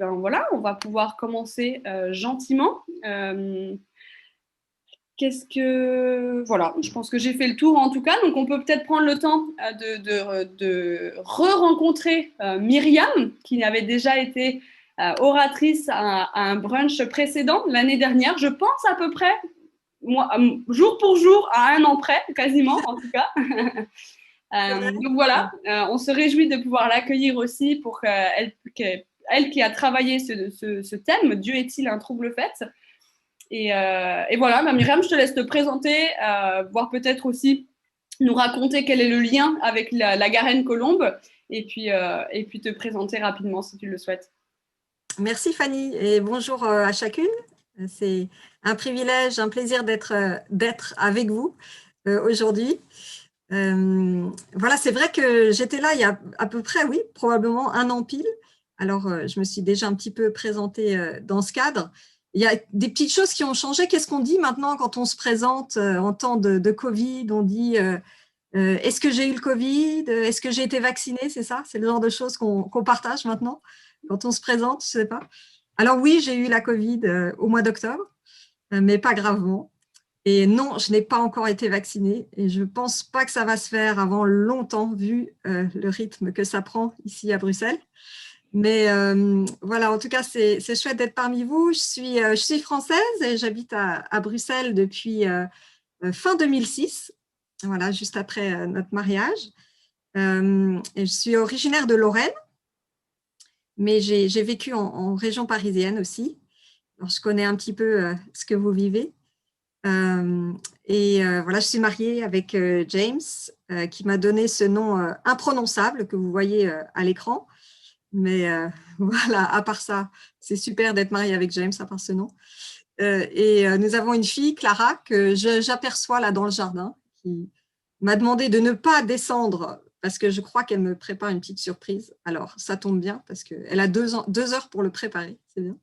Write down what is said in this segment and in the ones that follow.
ben voilà, on va pouvoir commencer gentiment. Voilà, je pense que j'ai fait le tour en tout cas. Donc, on peut peut-être prendre le temps de re-rencontrer Myriam, qui avait déjà été oratrice à un brunch précédent l'année dernière. Je pense à peu près, moi, jour pour jour, à un an près, quasiment en tout cas. C'est vrai? Donc voilà, on se réjouit de pouvoir l'accueillir aussi pour qu'elle qui a travaillé ce thème, Dieu est-il un trouble fait? Et voilà, bah, Myriam, je te laisse te présenter, voir peut-être aussi nous raconter quel est le lien avec la Garenne Colombe, et puis te présenter rapidement si tu le souhaites. Merci Fanny et bonjour à chacune. C'est un privilège, un plaisir d'être avec vous aujourd'hui. Voilà, c'est vrai que j'étais là il y a à peu près, oui, probablement un an pile. Alors, je me suis déjà un petit peu présentée dans ce cadre. Il y a des petites choses qui ont changé. Qu'est-ce qu'on dit maintenant quand on se présente en temps de Covid? On dit est-ce que j'ai eu le Covid? Est-ce que j'ai été vaccinée? C'est ça? C'est le genre de choses qu'on partage maintenant quand on se présente, je sais pas. Alors oui, j'ai eu la Covid au mois d'octobre, mais pas gravement. Et non, je n'ai pas encore été vaccinée et je ne pense pas que ça va se faire avant longtemps, vu le rythme que ça prend ici à Bruxelles. Mais voilà, en tout cas, c'est chouette d'être parmi vous. Je suis française et j'habite à Bruxelles depuis fin 2006, voilà, juste après notre mariage. Et je suis originaire de Lorraine, mais j'ai vécu en région parisienne aussi. Alors, je connais un petit peu ce que vous vivez. Voilà, je suis mariée avec James, qui m'a donné ce nom imprononçable que vous voyez à l'écran. Mais voilà, à part ça, c'est super d'être mariée avec James, à part ce nom. Nous avons une fille, Clara, que j'aperçois là dans le jardin, qui m'a demandé de ne pas descendre parce que je crois qu'elle me prépare une petite surprise. Alors, ça tombe bien parce qu'elle a 2 heures pour le préparer. C'est bien.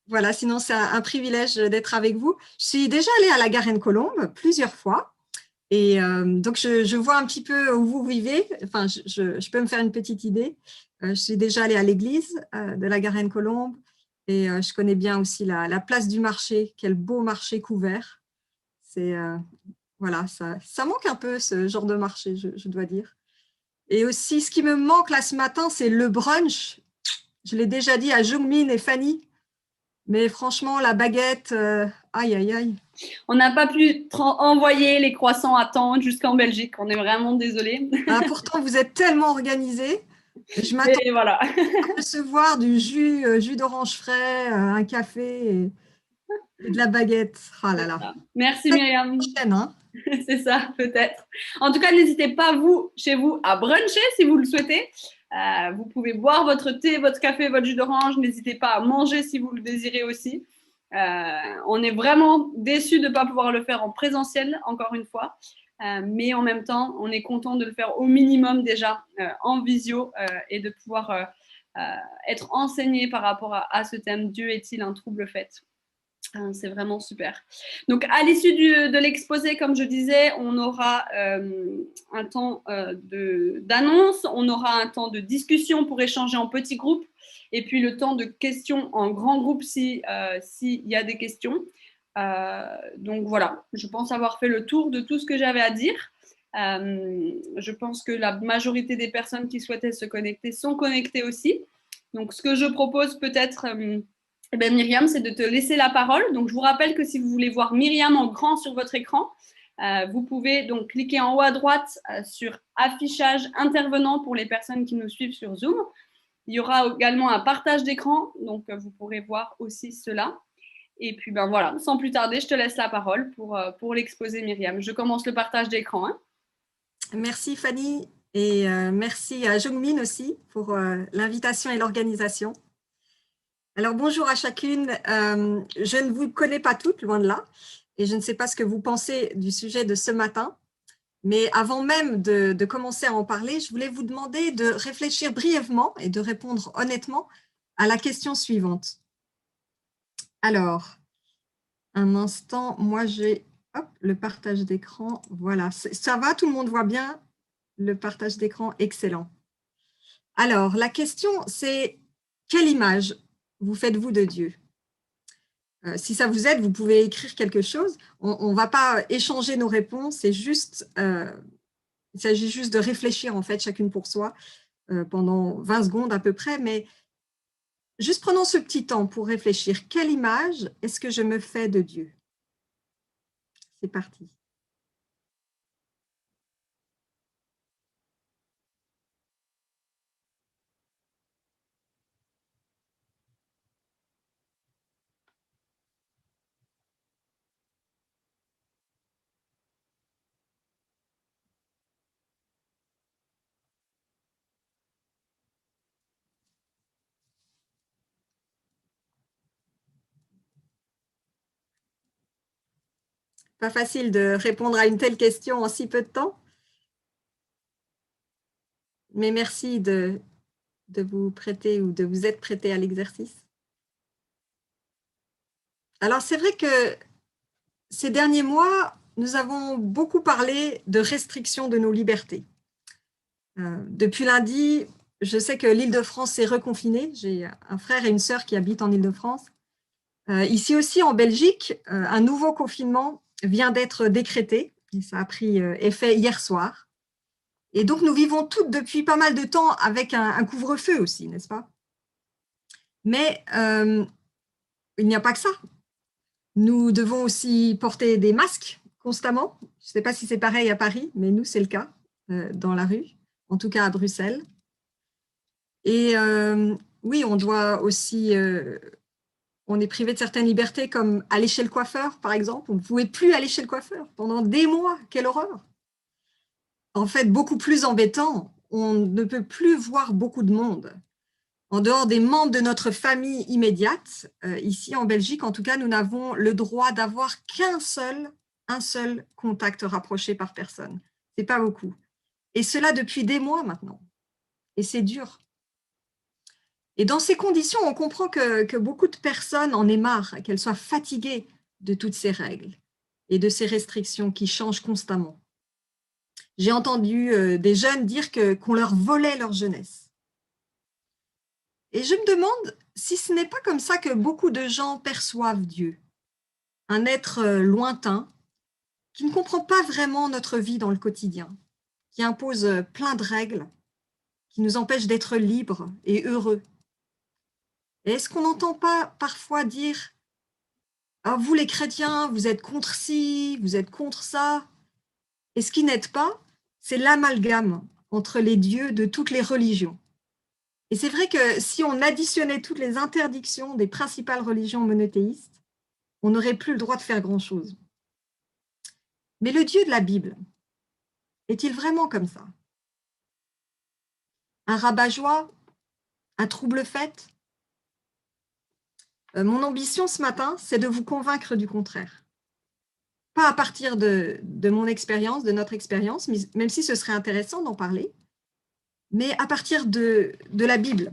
Voilà, sinon, c'est un privilège d'être avec vous. Je suis déjà allée à la Garenne-Colombe plusieurs fois. Et donc, je vois un petit peu où vous vivez. Enfin, je peux me faire une petite idée. Je suis déjà allée à l'église de la Garenne-Colombe et je connais bien aussi la place du marché. Quel beau marché couvert. C'est voilà, ça manque un peu ce genre de marché, je dois dire. Et aussi, ce qui me manque là ce matin, c'est le brunch. Je l'ai déjà dit à Jungmin et Fanny, mais franchement, la baguette, aïe, aïe, aïe. On n'a pas pu envoyer les croissants à temps jusqu'en Belgique, on est vraiment désolé. Ah, pourtant, vous êtes tellement organisés. Je m'attends Mais voilà. à recevoir du jus d'orange frais, un café et de la baguette. Ah là là. Merci Peut-être Myriam. la prochaine, hein. C'est ça, peut-être. En tout cas, n'hésitez pas, vous, chez vous, à bruncher si vous le souhaitez. Vous pouvez boire votre thé, votre café, votre jus d'orange. N'hésitez pas à manger si vous le désirez aussi. On est vraiment déçus de ne pas pouvoir le faire en présentiel, encore une fois. Mais en même temps, on est content de le faire au minimum déjà en visio et de pouvoir être enseigné par rapport à ce thème. Dieu est-il un trouble fait? C'est vraiment super. Donc, à l'issue de l'exposé, comme je disais, on aura un temps d'annonce, on aura un temps de discussion pour échanger en petits groupes, et puis le temps de questions en grand groupe s'il y a des questions. Donc voilà, je pense avoir fait le tour de tout ce que j'avais à dire. Je pense que la majorité des personnes qui souhaitaient se connecter sont connectées aussi. Donc, ce que je propose peut-être eh bien, Myriam, c'est de te laisser la parole. Donc, je vous rappelle que si vous voulez voir Myriam en grand sur votre écran, vous pouvez donc cliquer en haut à droite sur affichage intervenant pour les personnes qui nous suivent sur Zoom. Il y aura également un partage d'écran, donc vous pourrez voir aussi cela. Et puis, ben voilà, sans plus tarder, je te laisse la parole pour l'exposer, Myriam. Je commence le partage d'écran. Hein. Merci Fanny et merci à Jungmin aussi pour l'invitation et l'organisation. Alors bonjour à chacune. Je ne vous connais pas toutes, loin de là, et je ne sais pas ce que vous pensez du sujet de ce matin. Mais avant même de commencer à en parler, je voulais vous demander de réfléchir brièvement et de répondre honnêtement à la question suivante. Alors, un instant, moi j'ai le partage d'écran. Voilà, ça va, tout le monde voit bien le partage d'écran, excellent. Alors, la question c'est, quelle image vous faites-vous de Dieu? Si ça vous aide, vous pouvez écrire quelque chose. On ne va pas échanger nos réponses, il s'agit juste de réfléchir en fait chacune pour soi pendant 20 secondes à peu près, mais juste prenons ce petit temps pour réfléchir. Quelle image est-ce que je me fais de Dieu? C'est parti. Pas facile de répondre à une telle question en si peu de temps, mais merci de vous prêter ou de vous être prêté à l'exercice. Alors, c'est vrai que ces derniers mois, nous avons beaucoup parlé de restrictions de nos libertés. Depuis lundi, je sais que l'Île-de-France s'est reconfinée. J'ai un frère et une sœur qui habitent en Île-de-France. Ici aussi, en Belgique, un nouveau confinement vient d'être décrété. Et ça a pris effet hier soir. Et donc, nous vivons toutes depuis pas mal de temps avec un couvre-feu aussi, n'est-ce pas? Mais il n'y a pas que ça. Nous devons aussi porter des masques constamment. Je ne sais pas si c'est pareil à Paris, mais nous, c'est le cas dans la rue, en tout cas à Bruxelles. Et oui, on doit aussi, on est privé de certaines libertés comme aller chez le coiffeur, par exemple. On ne pouvait plus aller chez le coiffeur pendant des mois. Quelle horreur! En fait, beaucoup plus embêtant, on ne peut plus voir beaucoup de monde. En dehors des membres de notre famille immédiate, ici en Belgique, en tout cas, nous n'avons le droit d'avoir un seul contact rapproché par personne. Ce n'est pas beaucoup. Et cela depuis des mois maintenant. Et c'est dur. Et dans ces conditions, on comprend que beaucoup de personnes en aient marre, qu'elles soient fatiguées de toutes ces règles et de ces restrictions qui changent constamment. J'ai entendu des jeunes dire qu'on leur volait leur jeunesse. Et je me demande si ce n'est pas comme ça que beaucoup de gens perçoivent Dieu, un être lointain qui ne comprend pas vraiment notre vie dans le quotidien, qui impose plein de règles, qui nous empêche d'être libres et heureux. Et est-ce qu'on n'entend pas parfois dire « Ah, vous les chrétiens, vous êtes contre ci, vous êtes contre ça ». Et ce qui n'aide pas, c'est l'amalgame entre les dieux de toutes les religions. Et c'est vrai que si on additionnait toutes les interdictions des principales religions monothéistes, on n'aurait plus le droit de faire grand-chose. Mais le Dieu de la Bible, est-il vraiment comme ça? Un rabat-joie? Un trouble-fête? Mon ambition ce matin, c'est de vous convaincre du contraire. Pas à partir de mon expérience, de notre expérience, même si ce serait intéressant d'en parler, mais à partir de la Bible.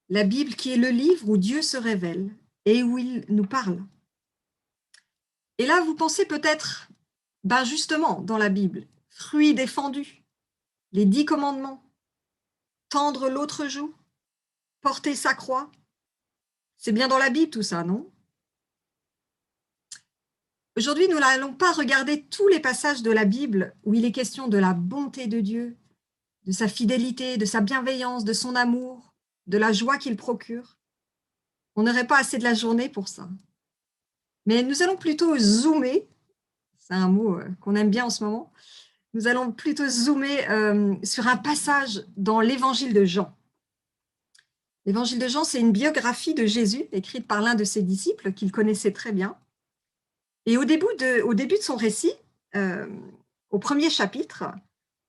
La Bible qui est le livre où Dieu se révèle et où il nous parle. Et là, vous pensez peut-être, ben justement, dans la Bible, fruit défendu, les 10 commandements, tendre l'autre joue, porter sa croix. C'est bien dans la Bible tout ça, non? Aujourd'hui, nous n'allons pas regarder tous les passages de la Bible où il est question de la bonté de Dieu, de sa fidélité, de sa bienveillance, de son amour, de la joie qu'il procure. On n'aurait pas assez de la journée pour ça. Mais nous allons plutôt zoomer, c'est un mot qu'on aime bien en ce moment, nous allons plutôt zoomer sur un passage dans l'évangile de Jean. L'évangile de Jean, c'est une biographie de Jésus écrite par l'un de ses disciples qu'il connaissait très bien. Et au début de son récit, au premier chapitre,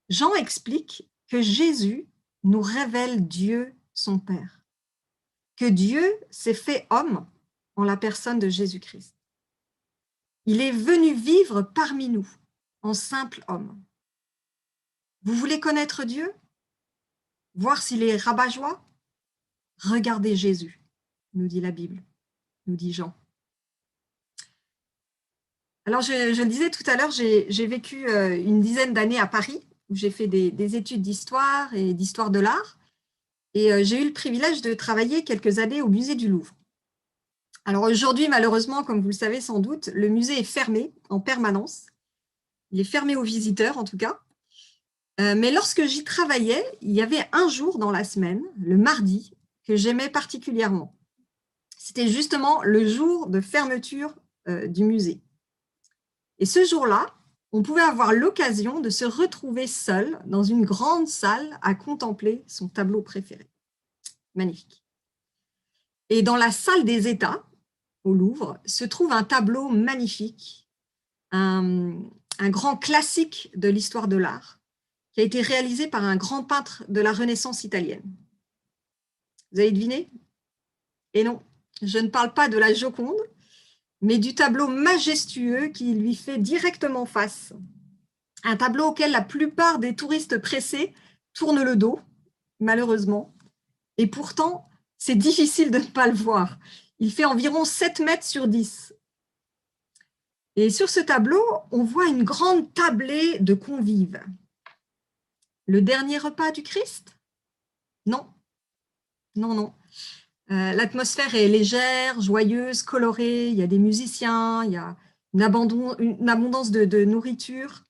Jean explique que Jésus nous révèle Dieu, son Père, que Dieu s'est fait homme en la personne de Jésus-Christ. Il est venu vivre parmi nous en simple homme. Vous voulez connaître Dieu? Voir s'il est rabat-joie? Regardez Jésus, nous dit la Bible, nous dit Jean. Alors, je le disais tout à l'heure, j'ai vécu une dizaine d'années à Paris, où j'ai fait des études d'histoire et d'histoire de l'art. et j'ai eu le privilège de travailler quelques années au musée du Louvre. Alors aujourd'hui, malheureusement, comme vous le savez sans doute, le musée est fermé en permanence. Il est fermé aux visiteurs, en tout cas. Mais lorsque j'y travaillais, il y avait un jour dans la semaine, le mardi, que j'aimais particulièrement. C'était justement le jour de fermeture du musée. Et ce jour-là, on pouvait avoir l'occasion de se retrouver seul dans une grande salle à contempler son tableau préféré. Magnifique. Et dans la salle des États, au Louvre, se trouve un tableau magnifique, un grand classique de l'histoire de l'art, qui a été réalisé par un grand peintre de la Renaissance italienne. Vous avez deviné? Et non, je ne parle pas de la Joconde, mais du tableau majestueux qui lui fait directement face. Un tableau auquel la plupart des touristes pressés tournent le dos, malheureusement. Et pourtant, c'est difficile de ne pas le voir. Il fait environ 7 mètres sur 10. Et sur ce tableau, on voit une grande tablée de convives. Le dernier repas du Christ? Non, non, non. L'atmosphère est légère, joyeuse, colorée. Il y a des musiciens, il y a une abondance de nourriture.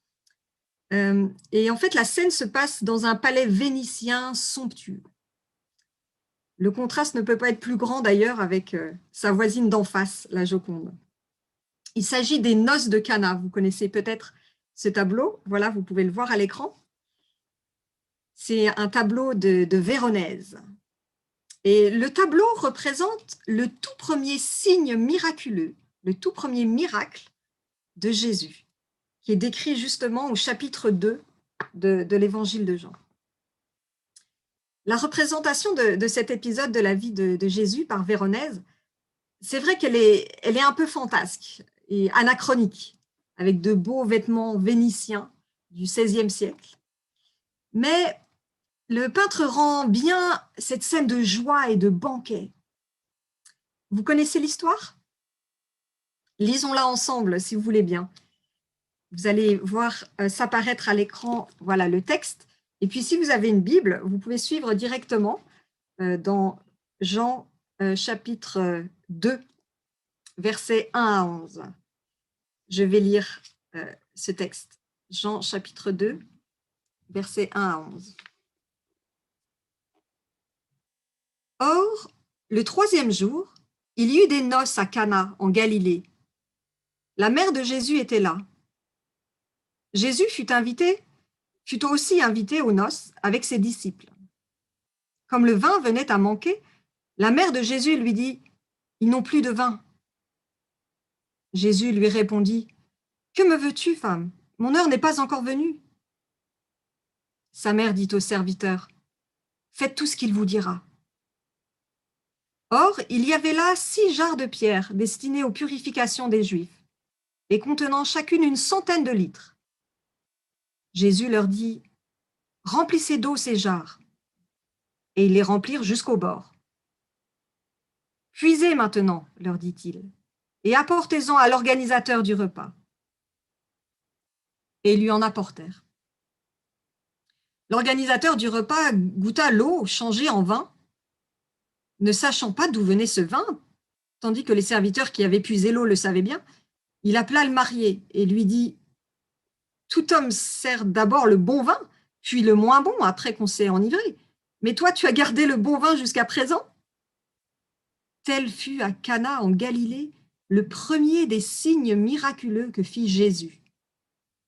Et en fait, la scène se passe dans un palais vénitien somptueux. Le contraste ne peut pas être plus grand d'ailleurs avec sa voisine d'en face, la Joconde. Il s'agit des Noces de Cana. Vous connaissez peut-être ce tableau. Voilà, vous pouvez le voir à l'écran. C'est un tableau de Véronèse. Et le tableau représente le tout premier signe miraculeux, le tout premier miracle de Jésus, qui est décrit justement au chapitre 2 de l'évangile de Jean. La représentation de cet épisode de la vie de Jésus par Véronèse, c'est vrai qu'elle est un peu fantasque et anachronique, avec de beaux vêtements vénitiens du XVIe siècle. Mais le peintre rend bien cette scène de joie et de banquet. Vous connaissez l'histoire? Lisons-la ensemble, si vous voulez bien. Vous allez voir s'apparaître à l'écran, voilà, le texte. Et puis, si vous avez une Bible, vous pouvez suivre directement dans Jean chapitre 2, versets 1 à 11. Je vais lire ce texte. Jean chapitre 2, versets 1 à 11. Or, le 3e jour, il y eut des noces à Cana, en Galilée. La mère de Jésus était là. Jésus fut aussi invité aux noces avec ses disciples. Comme le vin venait à manquer, la mère de Jésus lui dit « Ils n'ont plus de vin. » Jésus lui répondit « Que me veux-tu, femme? Mon heure n'est pas encore venue. » Sa mère dit au serviteur « Faites tout ce qu'il vous dira. » Or, il y avait là 6 jarres de pierre destinées aux purifications des Juifs et contenant chacune une centaine de litres. Jésus leur dit « Remplissez d'eau ces jarres. » Et ils les remplirent jusqu'au bord. « Puisez maintenant, leur dit-il, et apportez-en à l'organisateur du repas. » Et ils lui en apportèrent. L'organisateur du repas goûta l'eau changée en vin, ne sachant pas d'où venait ce vin, tandis que les serviteurs qui avaient puisé l'eau le savaient bien. Il appela le marié et lui dit « Tout homme sert d'abord le bon vin, puis le moins bon après qu'on s'est enivré. Mais toi, tu as gardé le bon vin jusqu'à présent ?» Tel fut à Cana en Galilée le premier des signes miraculeux que fit Jésus.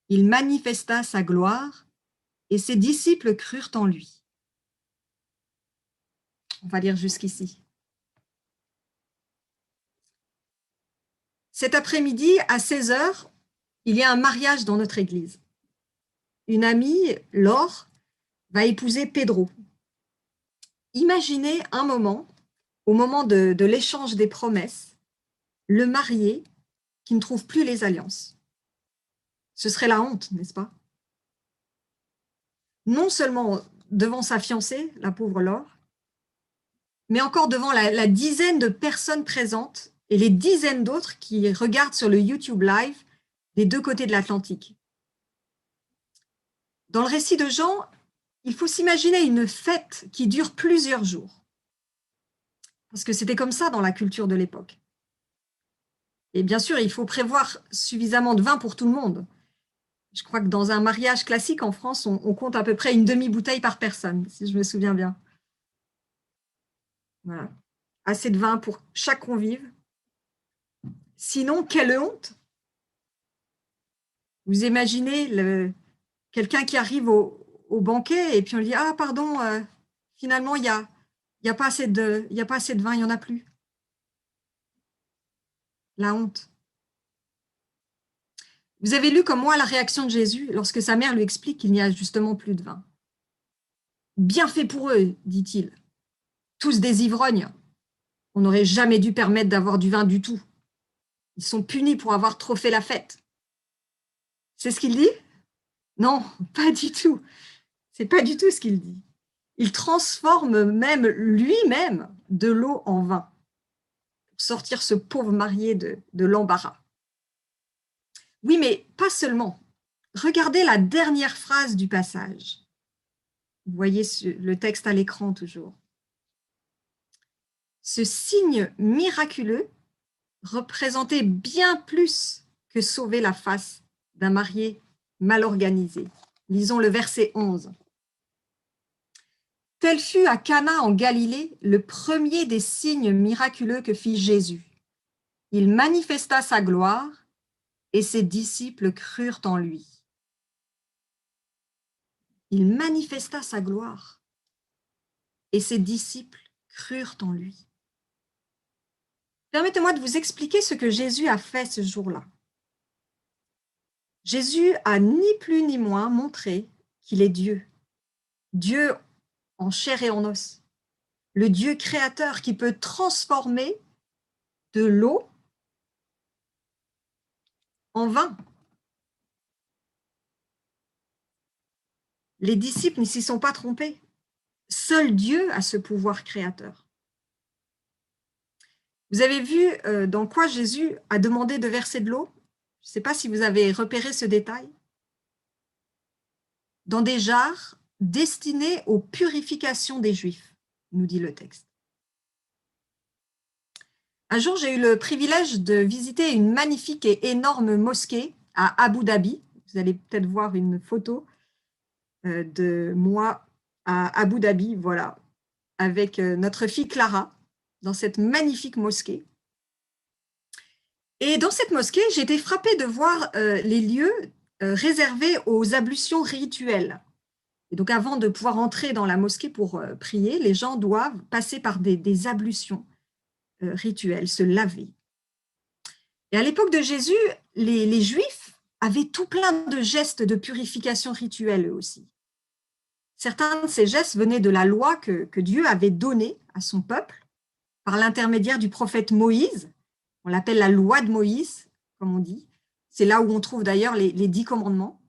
Il manifesta sa gloire et ses disciples crurent en lui. On va lire jusqu'ici. Cet après-midi, à 16h, il y a un mariage dans notre église. Une amie, Laure, va épouser Pedro. Imaginez un moment, au moment de l'échange des promesses, le marié qui ne trouve plus les alliances. Ce serait la honte, n'est-ce pas? Non seulement devant sa fiancée, la pauvre Laure, mais encore devant la dizaine de personnes présentes et les dizaines d'autres qui regardent sur le YouTube Live des 2 côtés de l'Atlantique. Dans le récit de Jean, il faut s'imaginer une fête qui dure plusieurs jours. Parce que c'était comme ça dans la culture de l'époque. Et bien sûr, il faut prévoir suffisamment de vin pour tout le monde. Je crois que dans un mariage classique en France, on compte à peu près une demi-bouteille par personne, si je me souviens bien. Voilà. Assez de vin pour chaque convive. Sinon, quelle honte! Vous imaginez quelqu'un qui arrive au banquet et puis on lui dit « Ah, pardon, finalement, il y a pas assez de vin, il n'y en a plus. » La honte. Vous avez lu comme moi la réaction de Jésus lorsque sa mère lui explique qu'il n'y a justement plus de vin. « Bien fait pour eux, dit-il. Tous des ivrognes. On n'aurait jamais dû permettre d'avoir du vin du tout. Ils sont punis pour avoir trop fait la fête. » C'est ce qu'il dit? Non, pas du tout. C'est pas du tout ce qu'il dit. Il transforme même lui-même de l'eau en vin pour sortir ce pauvre marié de l'embarras. Oui, mais pas seulement. Regardez la dernière phrase du passage. Vous voyez le texte à l'écran toujours. Ce signe miraculeux représentait bien plus que sauver la face d'un marié mal organisé. Lisons le verset 11. Tel fut à Cana en Galilée le premier des signes miraculeux que fit Jésus. Il manifesta sa gloire et ses disciples crurent en lui. Il manifesta sa gloire et ses disciples crurent en lui. Permettez-moi de vous expliquer ce que Jésus a fait ce jour-là. Jésus a ni plus ni moins montré qu'il est Dieu. Dieu en chair et en os. Le Dieu créateur qui peut transformer de l'eau en vin. Les disciples ne s'y sont pas trompés. Seul Dieu a ce pouvoir créateur. Vous avez vu dans quoi Jésus a demandé de verser de l'eau? Je ne sais pas si vous avez repéré ce détail. Dans des jarres destinés aux purifications des Juifs, nous dit le texte. Un jour, j'ai eu le privilège de visiter une magnifique et énorme mosquée à Abu Dhabi. Vous allez peut-être voir une photo de moi à Abu Dhabi, voilà, avec notre fille Clara, dans cette magnifique mosquée. Et dans cette mosquée, j'ai été frappée de voir les lieux réservés aux ablutions rituelles. Et donc, avant de pouvoir entrer dans la mosquée pour prier, les gens doivent passer par des ablutions rituelles, se laver. Et à l'époque de Jésus, les Juifs avaient tout plein de gestes de purification rituelle eux aussi. Certains de ces gestes venaient de la loi que Dieu avait donnée à son peuple par l'intermédiaire du prophète Moïse. On l'appelle la loi de Moïse, comme on dit. C'est là où on trouve d'ailleurs les 10 commandements.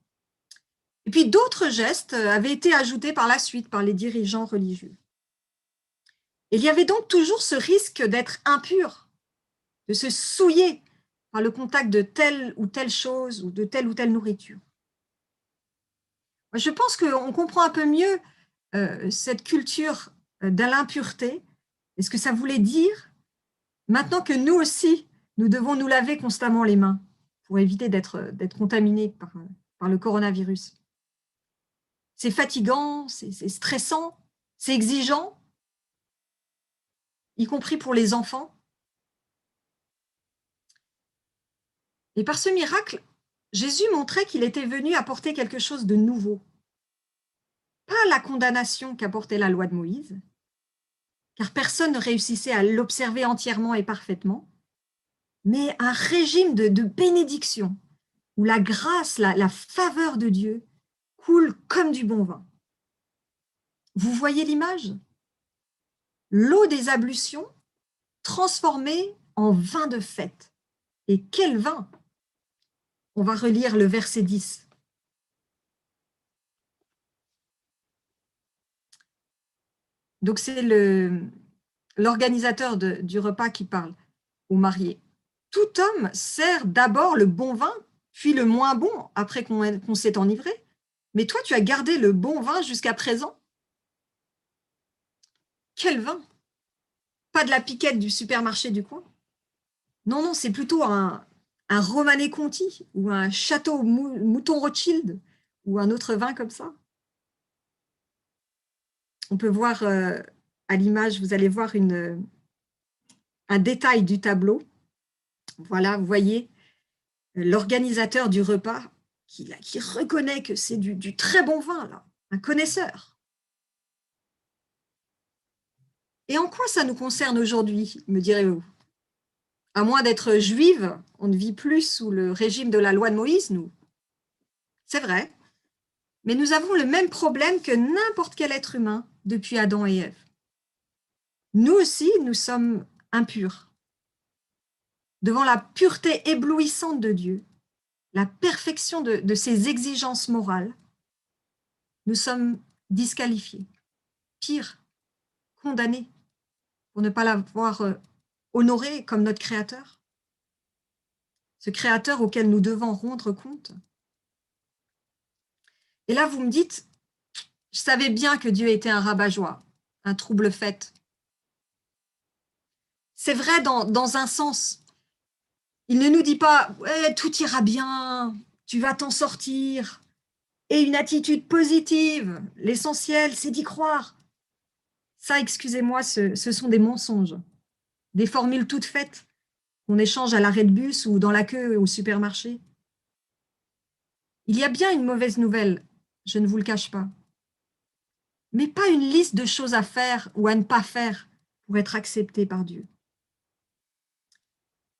Et puis d'autres gestes avaient été ajoutés par la suite par les dirigeants religieux. Il y avait donc toujours ce risque d'être impur, de se souiller par le contact de telle ou telle chose ou de telle nourriture. Je pense qu'on comprend un peu mieux cette culture de l'impureté et ce que ça voulait dire maintenant que nous aussi, nous devons nous laver constamment les mains pour éviter d'être contaminés par le coronavirus. C'est fatigant, c'est stressant, c'est exigeant, y compris pour les enfants. Et par ce miracle, Jésus montrait qu'il était venu apporter quelque chose de nouveau. Pas la condamnation qu'apportait la loi de Moïse, car personne ne réussissait à l'observer entièrement et parfaitement, mais un régime de bénédiction, où la grâce, la faveur de Dieu coule comme du bon vin. Vous voyez l'image? L'eau des ablutions transformée en vin de fête. Et quel vin! On va relire le verset 10. Donc c'est l'organisateur du repas qui parle aux mariés. Tout homme sert d'abord le bon vin, puis le moins bon après qu'on s'est enivré. mais toi, tu as gardé le bon vin jusqu'à présent. Quel vin? Pas de la piquette du supermarché du coin. Non, non, c'est plutôt un Romanée Conti ou un Château Mouton Rothschild ou un autre vin comme ça. On peut voir à l'image, vous allez voir un détail du tableau. Voilà, vous voyez l'organisateur du repas qui reconnaît que c'est du très bon vin, là, un connaisseur. Et en quoi ça nous concerne aujourd'hui, me direz-vous? À moins d'être juive, on ne vit plus sous le régime de la loi de Moïse, nous. C'est vrai, mais nous avons le même problème que n'importe quel être humain depuis Adam et Ève. Nous aussi, nous sommes impurs. Devant la pureté éblouissante de Dieu, la perfection de ses exigences morales, nous sommes disqualifiés, pire, condamnés pour ne pas l'avoir honoré comme notre Créateur. Ce Créateur auquel nous devons rendre compte. Et là, vous me dites, je savais bien que Dieu était un rabat-joie, un trouble-fête. C'est vrai dans un sens. Il ne nous dit pas ouais, tout ira bien, tu vas t'en sortir. Et une attitude positive, l'essentiel, c'est d'y croire. Ça, excusez-moi, ce sont des mensonges, des formules toutes faites qu'on échange à l'arrêt de bus ou dans la queue au supermarché. Il y a bien une mauvaise nouvelle, je ne vous le cache pas, mais pas une liste de choses à faire ou à ne pas faire pour être accepté par Dieu.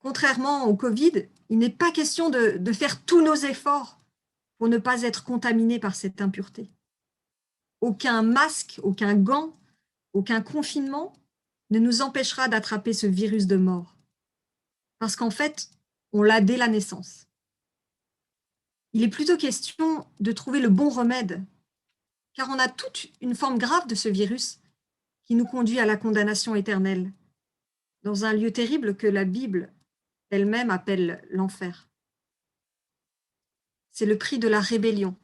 Contrairement au Covid, il n'est pas question de faire tous nos efforts pour ne pas être contaminé par cette impureté. Aucun masque, aucun gant, aucun confinement ne nous empêchera d'attraper ce virus de mort. Parce qu'en fait, on l'a dès la naissance. Il est plutôt question de trouver le bon remède, car on a toute une forme grave de ce virus qui nous conduit à la condamnation éternelle, dans un lieu terrible que la Bible elle-même appelle l'enfer. C'est le prix de la rébellion.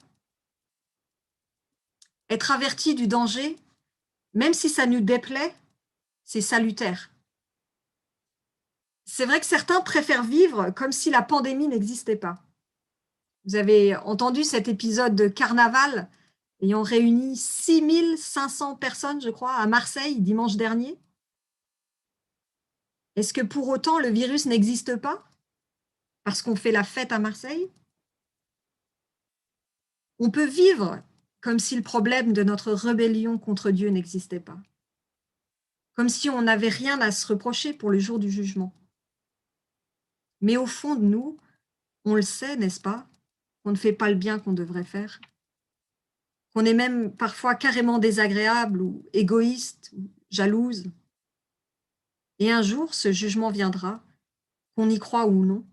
Être averti du danger, même si ça nous déplaît, c'est salutaire. C'est vrai que certains préfèrent vivre comme si la pandémie n'existait pas. Vous avez entendu cet épisode de carnaval ayant réuni 6500 personnes, je crois, à Marseille dimanche dernier. Est-ce que pour autant le virus n'existe pas parce qu'on fait la fête à Marseille? On peut vivre comme si le problème de notre rébellion contre Dieu n'existait pas, comme si on n'avait rien à se reprocher pour le jour du jugement. Mais au fond de nous, on le sait, n'est-ce pas, qu'on ne fait pas le bien qu'on devrait faire, qu'on est même parfois carrément désagréable ou égoïste, ou jalouse. Et un jour, ce jugement viendra, qu'on y croit ou non.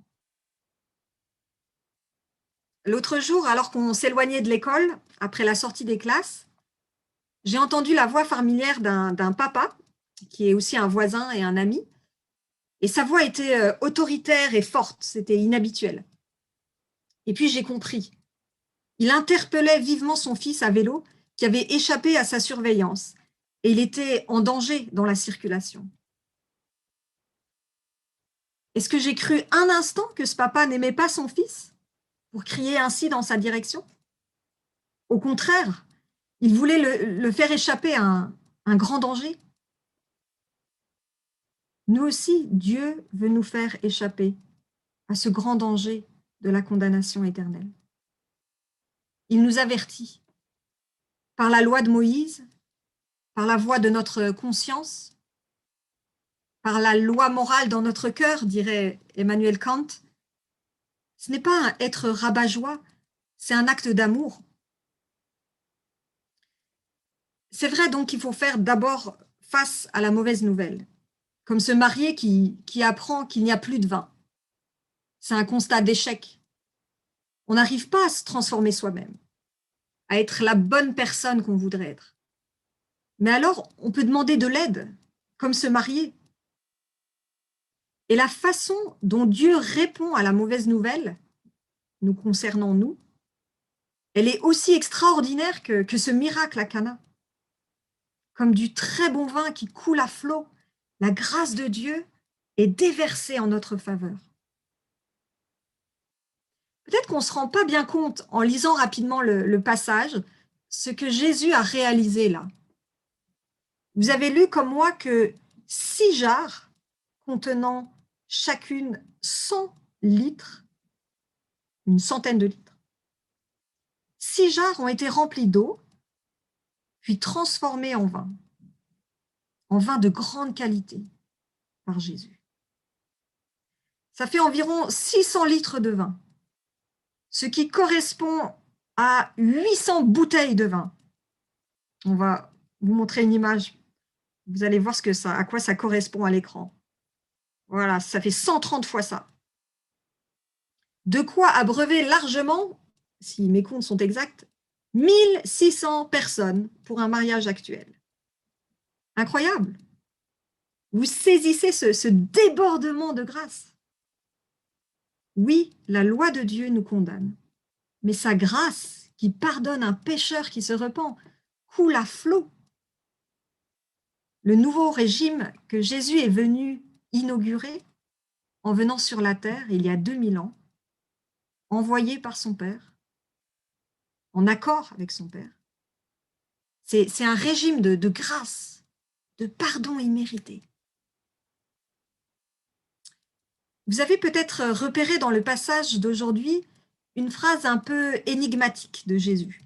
L'autre jour, alors qu'on s'éloignait de l'école, après la sortie des classes, j'ai entendu la voix familière d'un papa, qui est aussi un voisin et un ami, et sa voix était autoritaire et forte, c'était inhabituel. Et puis j'ai compris. Il interpellait vivement son fils à vélo qui avait échappé à sa surveillance, et il était en danger dans la circulation. Est-ce que j'ai cru un instant que ce papa n'aimait pas son fils pour crier ainsi dans sa direction? Au contraire, il voulait le faire échapper à un grand danger. Nous aussi, Dieu veut nous faire échapper à ce grand danger de la condamnation éternelle. Il nous avertit par la loi de Moïse, par la voix de notre conscience, par la loi morale dans notre cœur, dirait Emmanuel Kant. Ce n'est pas un être rabat-joie, c'est un acte d'amour. C'est vrai donc qu'il faut faire d'abord face à la mauvaise nouvelle, comme ce marié qui apprend qu'il n'y a plus de vin. C'est un constat d'échec. On n'arrive pas à se transformer soi-même, à être la bonne personne qu'on voudrait être. Mais alors, on peut demander de l'aide, comme ce marié. Et la façon dont Dieu répond à la mauvaise nouvelle, nous concernant nous, elle est aussi extraordinaire que ce miracle à Cana. Comme du très bon vin qui coule à flot, la grâce de Dieu est déversée en notre faveur. Peut-être qu'on ne se rend pas bien compte en lisant rapidement le passage, ce que Jésus a réalisé là. Vous avez lu comme moi que 6 jarres contenant chacune 100 litres, une centaine de litres, 6 jarres ont été remplies d'eau, puis transformées en vin de grande qualité par Jésus. Ça fait environ 600 litres de vin, ce qui correspond à 800 bouteilles de vin. On va vous montrer une image. Vous allez voir à quoi ça correspond à l'écran. Voilà, ça fait 130 fois ça. De quoi abreuver largement, si mes comptes sont exacts, 1600 personnes pour un mariage actuel. Incroyable. Vous saisissez ce débordement de grâce. Oui, la loi de Dieu nous condamne, mais sa grâce qui pardonne un pécheur qui se repent coule à flot. Le nouveau régime que Jésus est venu inaugurer en venant sur la terre il y a 2000 ans, envoyé par son Père, en accord avec son Père, c'est un régime de grâce, de pardon immérité. Vous avez peut-être repéré dans le passage d'aujourd'hui une phrase un peu énigmatique de Jésus.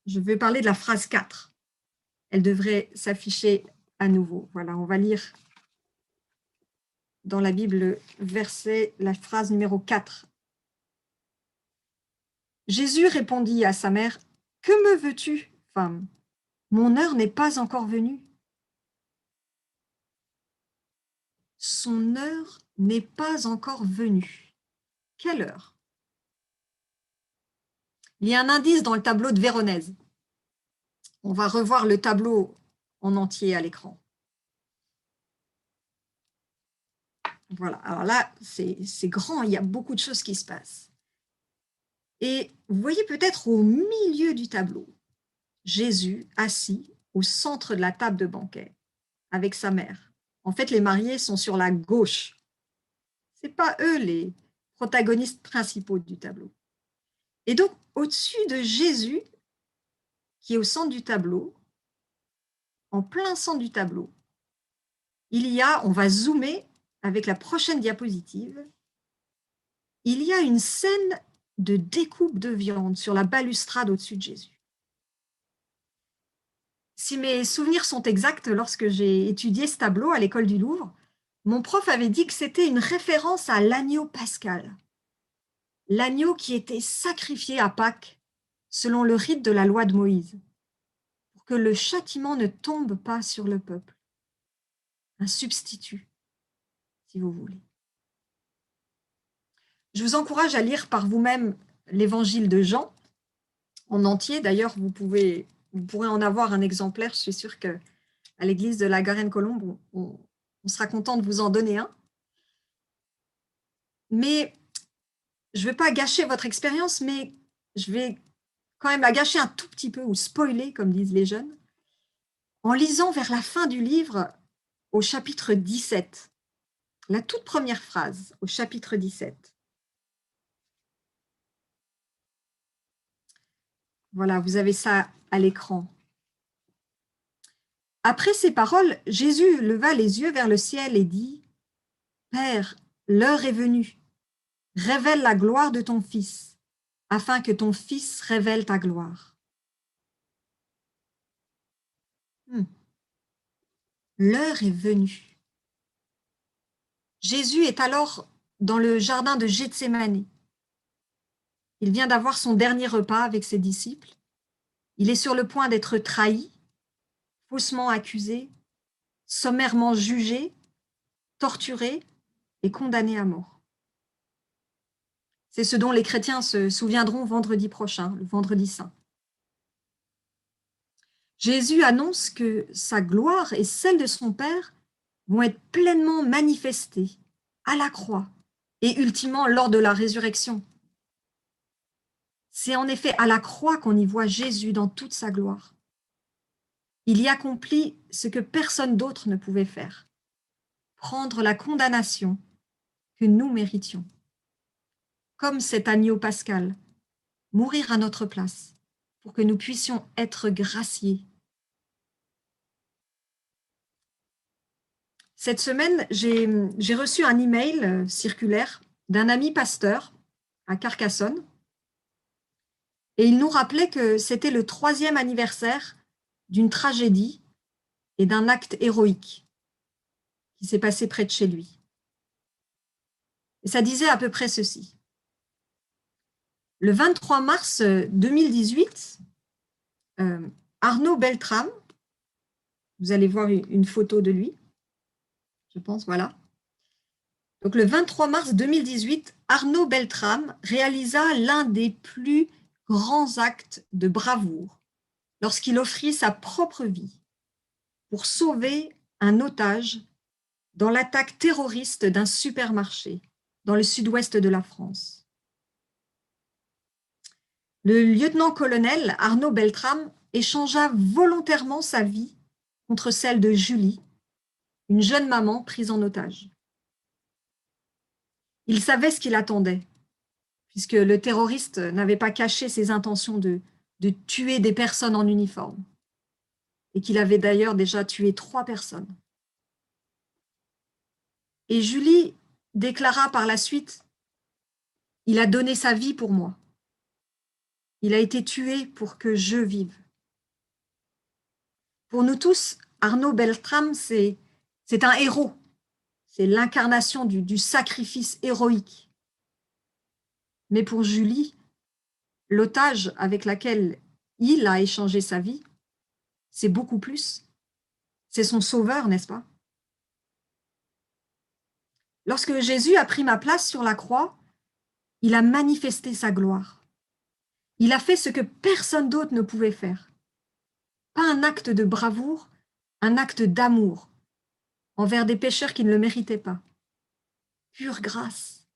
Je vais parler de la phrase 4. Elle devrait s'afficher à nouveau. Voilà, on va lire dans la Bible la phrase numéro 4. Jésus répondit à sa mère, « Que me veux-tu, femme? Mon heure n'est pas encore venue. » Son heure n'est pas encore venue. Quelle heure? Il y a un indice dans le tableau de Véronèse. On va revoir le tableau en entier à l'écran. Voilà, alors là, c'est grand, il y a beaucoup de choses qui se passent. Et vous voyez peut-être au milieu du tableau, Jésus assis au centre de la table de banquet avec sa mère. En fait, les mariés sont sur la gauche. Ce n'est pas eux les protagonistes principaux du tableau. Et donc, au-dessus de Jésus, qui est au centre du tableau, en plein centre du tableau, il y a, on va zoomer avec la prochaine diapositive, il y a une scène de découpe de viande sur la balustrade au-dessus de Jésus. Si mes souvenirs sont exacts, lorsque j'ai étudié ce tableau à l'école du Louvre, mon prof avait dit que c'était une référence à l'agneau pascal, l'agneau qui était sacrifié à Pâques selon le rite de la loi de Moïse, pour que le châtiment ne tombe pas sur le peuple. Un substitut, si vous voulez. Je vous encourage à lire par vous-même l'évangile de Jean en entier. D'ailleurs, vous pourrez en avoir un exemplaire. Je suis sûre qu'à l'église de la Garenne-Colombe, on sera content de vous en donner un. Mais je ne vais pas gâcher votre expérience, mais je vais quand même la gâcher un tout petit peu, ou spoiler, comme disent les jeunes, en lisant vers la fin du livre au chapitre 17, la toute première phrase au chapitre 17. Voilà, vous avez ça à l'écran. Après ces paroles, Jésus leva les yeux vers le ciel et dit, « Père, l'heure est venue. Révèle la gloire de ton Fils, afin que ton Fils révèle ta gloire. » L'heure est venue. Jésus est alors dans le jardin de Gethsémani. Il vient d'avoir son dernier repas avec ses disciples. Il est sur le point d'être trahi, faussement accusé, sommairement jugé, torturé et condamné à mort. C'est ce dont les chrétiens se souviendront vendredi prochain, le vendredi saint. Jésus annonce que sa gloire et celle de son Père vont être pleinement manifestées à la croix et ultimement lors de la résurrection. C'est en effet à la croix qu'on y voit Jésus dans toute sa gloire. Il y accomplit ce que personne d'autre ne pouvait faire, prendre la condamnation que nous méritions. Comme cet agneau pascal, mourir à notre place pour que nous puissions être graciés. Cette semaine, j'ai reçu un email circulaire d'un ami pasteur à Carcassonne et il nous rappelait que c'était le 3e anniversaire d'une tragédie et d'un acte héroïque qui s'est passé près de chez lui. Et ça disait à peu près ceci. Le 23 mars 2018, Arnaud Beltrame, vous allez voir une photo de lui, je pense, voilà. Donc le 23 mars 2018, Arnaud Beltrame réalisa l'un des plus grands actes de bravoure lorsqu'il offrit sa propre vie pour sauver un otage dans l'attaque terroriste d'un supermarché dans le sud-ouest de la France. Le lieutenant-colonel Arnaud Beltrame échangea volontairement sa vie contre celle de Julie, une jeune maman prise en otage. Il savait ce qu'il attendait, puisque le terroriste n'avait pas caché ses intentions de tuer des personnes en uniforme, et qu'il avait d'ailleurs déjà tué 3 personnes. Et Julie déclara par la suite, « Il a donné sa vie pour moi. Il a été tué pour que je vive. » Pour nous tous, Arnaud Beltrame, c'est un héros. C'est l'incarnation du sacrifice héroïque. Mais pour Julie, l'otage avec laquelle il a échangé sa vie, c'est beaucoup plus. C'est son sauveur, n'est-ce pas? Lorsque Jésus a pris ma place sur la croix, il a manifesté sa gloire. Il a fait ce que personne d'autre ne pouvait faire. Pas un acte de bravoure, un acte d'amour envers des pécheurs qui ne le méritaient pas. Pure grâce,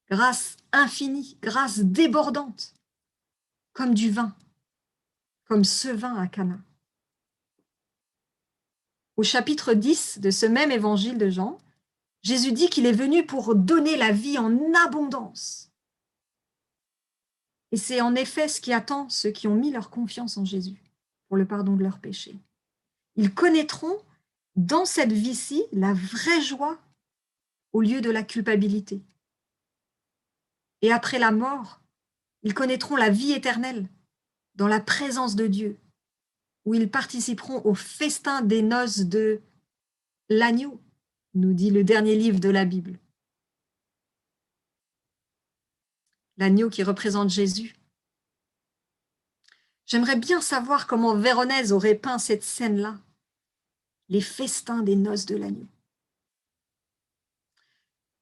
grâce infinie, grâce débordante, comme du vin, comme ce vin à Cana. Au chapitre 10 de ce même évangile de Jean, Jésus dit qu'il est venu pour donner la vie en abondance. Et c'est en effet ce qui attend ceux qui ont mis leur confiance en Jésus pour le pardon de leurs péchés. Ils connaîtront dans cette vie-ci la vraie joie au lieu de la culpabilité. Et après la mort, ils connaîtront la vie éternelle dans la présence de Dieu, où ils participeront au festin des noces de l'agneau, nous dit le dernier livre de la Bible. L'agneau qui représente Jésus. J'aimerais bien savoir comment Véronèse aurait peint cette scène-là, les festins des noces de l'agneau.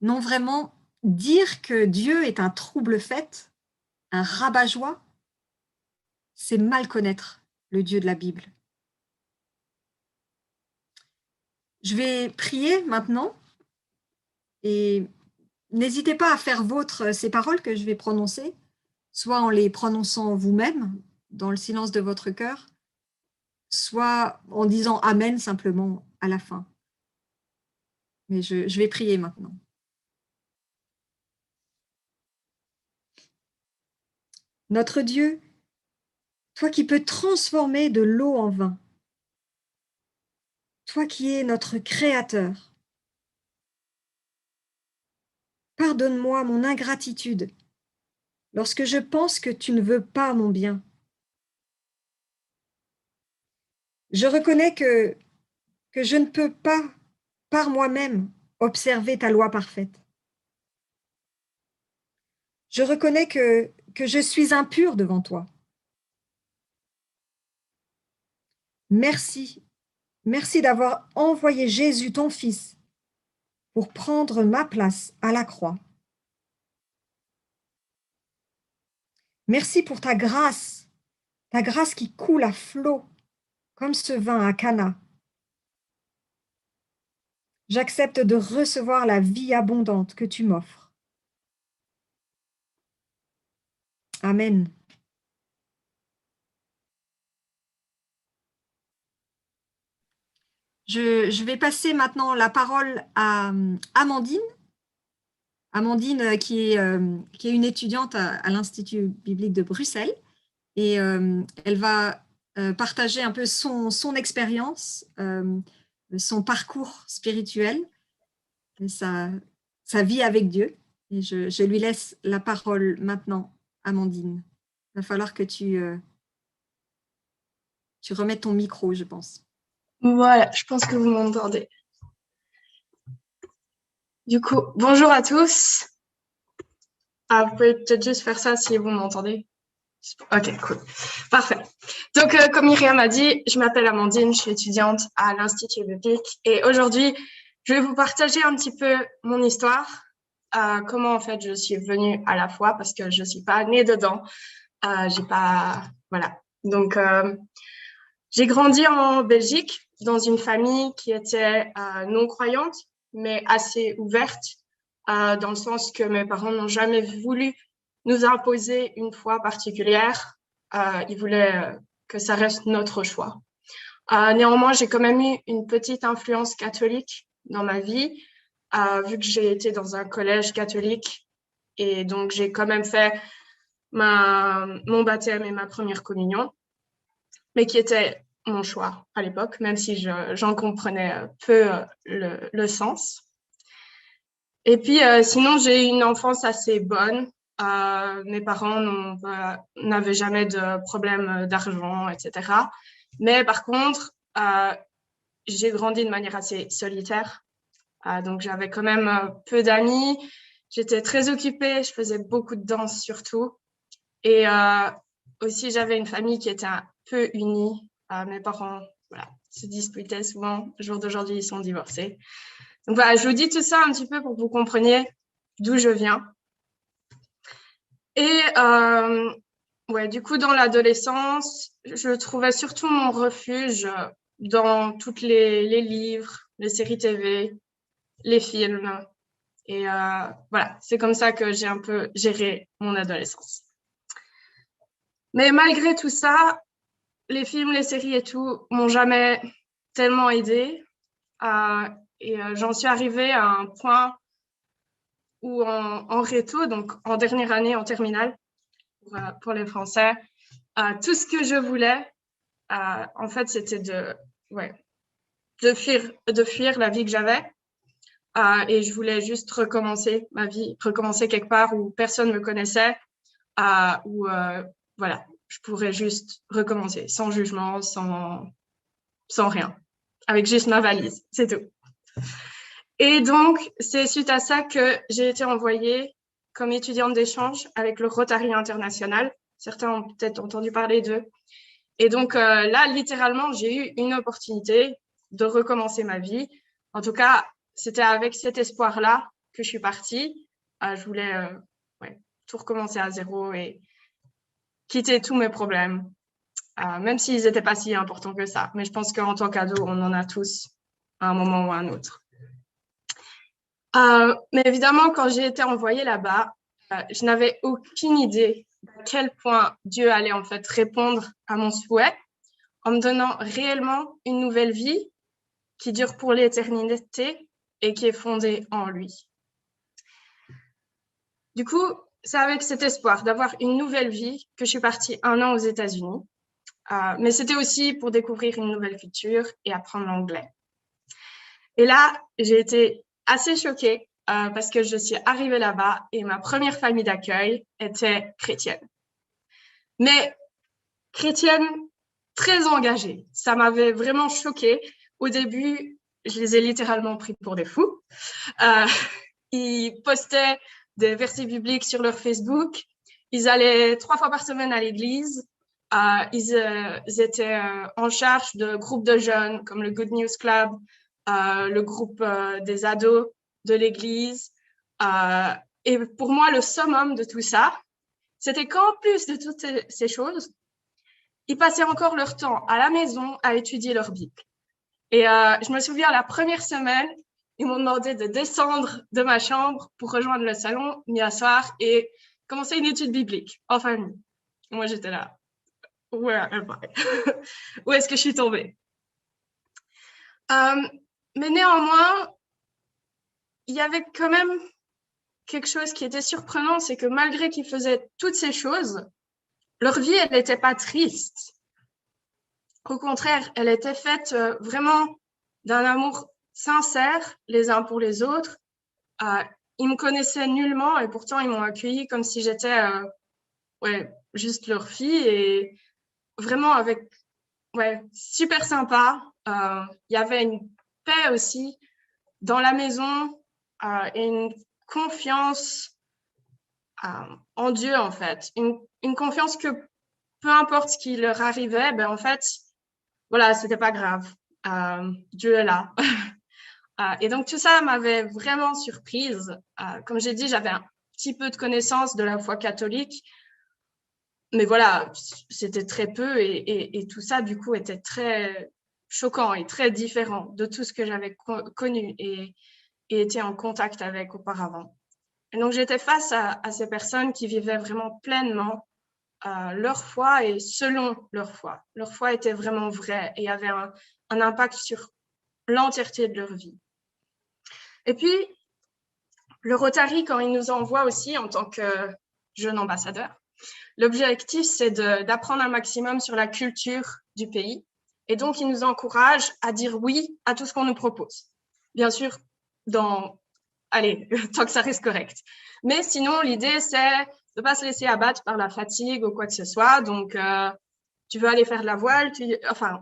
Non, vraiment, dire que Dieu est un trouble-fête, un rabat-joie, c'est mal connaître le Dieu de la Bible. Je vais prier maintenant et n'hésitez pas à faire vôtre ces paroles que je vais prononcer, soit en les prononçant vous-même dans le silence de votre cœur, soit en disant Amen simplement à la fin. Mais je vais prier maintenant. Notre Dieu, toi qui peux transformer de l'eau en vin, toi qui es notre Créateur, pardonne-moi mon ingratitude lorsque je pense que tu ne veux pas mon bien. Je reconnais que je ne peux pas, par moi-même, observer ta loi parfaite. Je reconnais que je suis impure devant toi. Merci, merci d'avoir envoyé Jésus, ton Fils, pour prendre ma place à la croix. Merci pour ta grâce qui coule à flot, comme ce vin à Cana. J'accepte de recevoir la vie abondante que tu m'offres. Amen. Je vais passer maintenant la parole à Amandine. Amandine, qui est une étudiante à l'Institut biblique de Bruxelles. Et elle va partager un peu son expérience, son parcours spirituel, et sa vie avec Dieu. Et je lui laisse la parole maintenant, Amandine. Il va falloir que tu remettes ton micro, je pense. Voilà, je pense que vous m'entendez. Du coup, bonjour à tous. Ah, vous pouvez peut-être juste faire ça si vous m'entendez. Ok, cool. Parfait. Donc, comme Myriam a dit, je m'appelle Amandine, je suis étudiante à l'Institut biblique et aujourd'hui, je vais vous partager un petit peu mon histoire, comment en fait je suis venue à la foi parce que je ne suis pas née dedans. J'ai pas, voilà. Donc, j'ai grandi en Belgique dans une famille qui était non croyante, mais assez ouverte, dans le sens que mes parents n'ont jamais voulu nous imposer une foi particulière. Ils voulaient que ça reste notre choix. Néanmoins, j'ai quand même eu une petite influence catholique dans ma vie, vu que j'ai été dans un collège catholique. Et donc, j'ai quand même fait mon baptême et ma première communion, mais qui était mon choix à l'époque, même si j'en comprenais peu le sens. Et puis, sinon, j'ai eu une enfance assez bonne. Mes parents n'avaient jamais de problème d'argent, etc. Mais par contre, j'ai grandi de manière assez solitaire. Donc, j'avais quand même peu d'amis. J'étais très occupée. Je faisais beaucoup de danse surtout. Et aussi, j'avais une famille qui était un peu unie. Mes parents se disputaient souvent. Au jour d'aujourd'hui, ils sont divorcés. Donc voilà, je vous dis tout ça un petit peu pour que vous compreniez d'où je viens. Et du coup, dans l'adolescence, je trouvais surtout mon refuge dans tous les livres, les séries TV, les films. Et voilà, c'est comme ça que j'ai un peu géré mon adolescence. Mais malgré tout ça, les films, les séries et tout m'ont jamais tellement aidée. Et j'en suis arrivée à un point où en réto, donc en dernière année, en terminale, pour les Français, tout ce que je voulais, en fait, c'était de fuir la vie que j'avais. Et je voulais juste recommencer ma vie, recommencer quelque part où personne me connaissait, où voilà, je pourrais juste recommencer, sans jugement, sans rien, avec juste ma valise, c'est tout. Et donc, c'est suite à ça que j'ai été envoyée comme étudiante d'échange avec le Rotary International. Certains ont peut-être entendu parler d'eux. Et donc là, littéralement, j'ai eu une opportunité de recommencer ma vie. En tout cas, c'était avec cet espoir-là que je suis partie. Je voulais tout recommencer à zéro et quitter tous mes problèmes, même s'ils n'étaient pas si importants que ça. Mais je pense qu'en tant qu'ado, on en a tous à un moment ou à un autre. Mais évidemment, quand j'ai été envoyée là-bas, je n'avais aucune idée à quel point Dieu allait en fait répondre à mon souhait en me donnant réellement une nouvelle vie qui dure pour l'éternité et qui est fondée en lui. Du coup, c'est avec cet espoir d'avoir une nouvelle vie que je suis partie 1 an aux États-Unis. Mais c'était aussi pour découvrir une nouvelle culture et apprendre l'anglais. Et là, j'ai été assez choquée parce que je suis arrivée là-bas et ma première famille d'accueil était chrétienne. Mais chrétienne très engagée. Ça m'avait vraiment choquée. Au début, je les ai littéralement pris pour des fous. Ils postaient des versets bibliques sur leur Facebook. Ils allaient 3 fois par semaine à l'église. Ils étaient en charge de groupes de jeunes comme le Good News Club, le groupe des ados de l'église. Et pour moi, le summum de tout ça, c'était qu'en plus de toutes ces choses, ils passaient encore leur temps à la maison à étudier leur Bible. Et je me souviens, la première semaine, ils m'ont demandé de descendre de ma chambre pour rejoindre le salon, m'y asseoir et commencer une étude biblique en famille. Moi, j'étais là. Where am I? Où est-ce que je suis tombée? Mais néanmoins, il y avait quand même quelque chose qui était surprenant, c'est que malgré qu'ils faisaient toutes ces choses, leur vie, elle n'était pas triste. Au contraire, elle était faite vraiment d'un amour sincère les uns pour les autres. Ils me connaissaient nullement et pourtant ils m'ont accueilli comme si j'étais juste leur fille et vraiment avec super sympa. Il y avait une paix aussi dans la maison et une confiance en Dieu en fait. Une confiance que peu importe ce qui leur arrivait, ben en fait, voilà, c'était pas grave. Dieu est là. Et donc tout ça m'avait vraiment surprise. Comme j'ai dit, j'avais un petit peu de connaissance de la foi catholique, mais voilà, c'était très peu et tout ça du coup était très choquant et très différent de tout ce que j'avais connu et été en contact avec auparavant. Et donc j'étais face à ces personnes qui vivaient vraiment pleinement leur foi et selon leur foi. Leur foi était vraiment vraie et avait un impact sur l'entièreté de leur vie. Et puis, le Rotary, quand il nous envoie aussi en tant que jeune ambassadeur, l'objectif, c'est d'apprendre un maximum sur la culture du pays. Et donc, il nous encourage à dire oui à tout ce qu'on nous propose. Bien sûr, tant que ça reste correct. Mais sinon, l'idée, c'est de ne pas se laisser abattre par la fatigue ou quoi que ce soit. Donc, tu veux aller faire de la voile,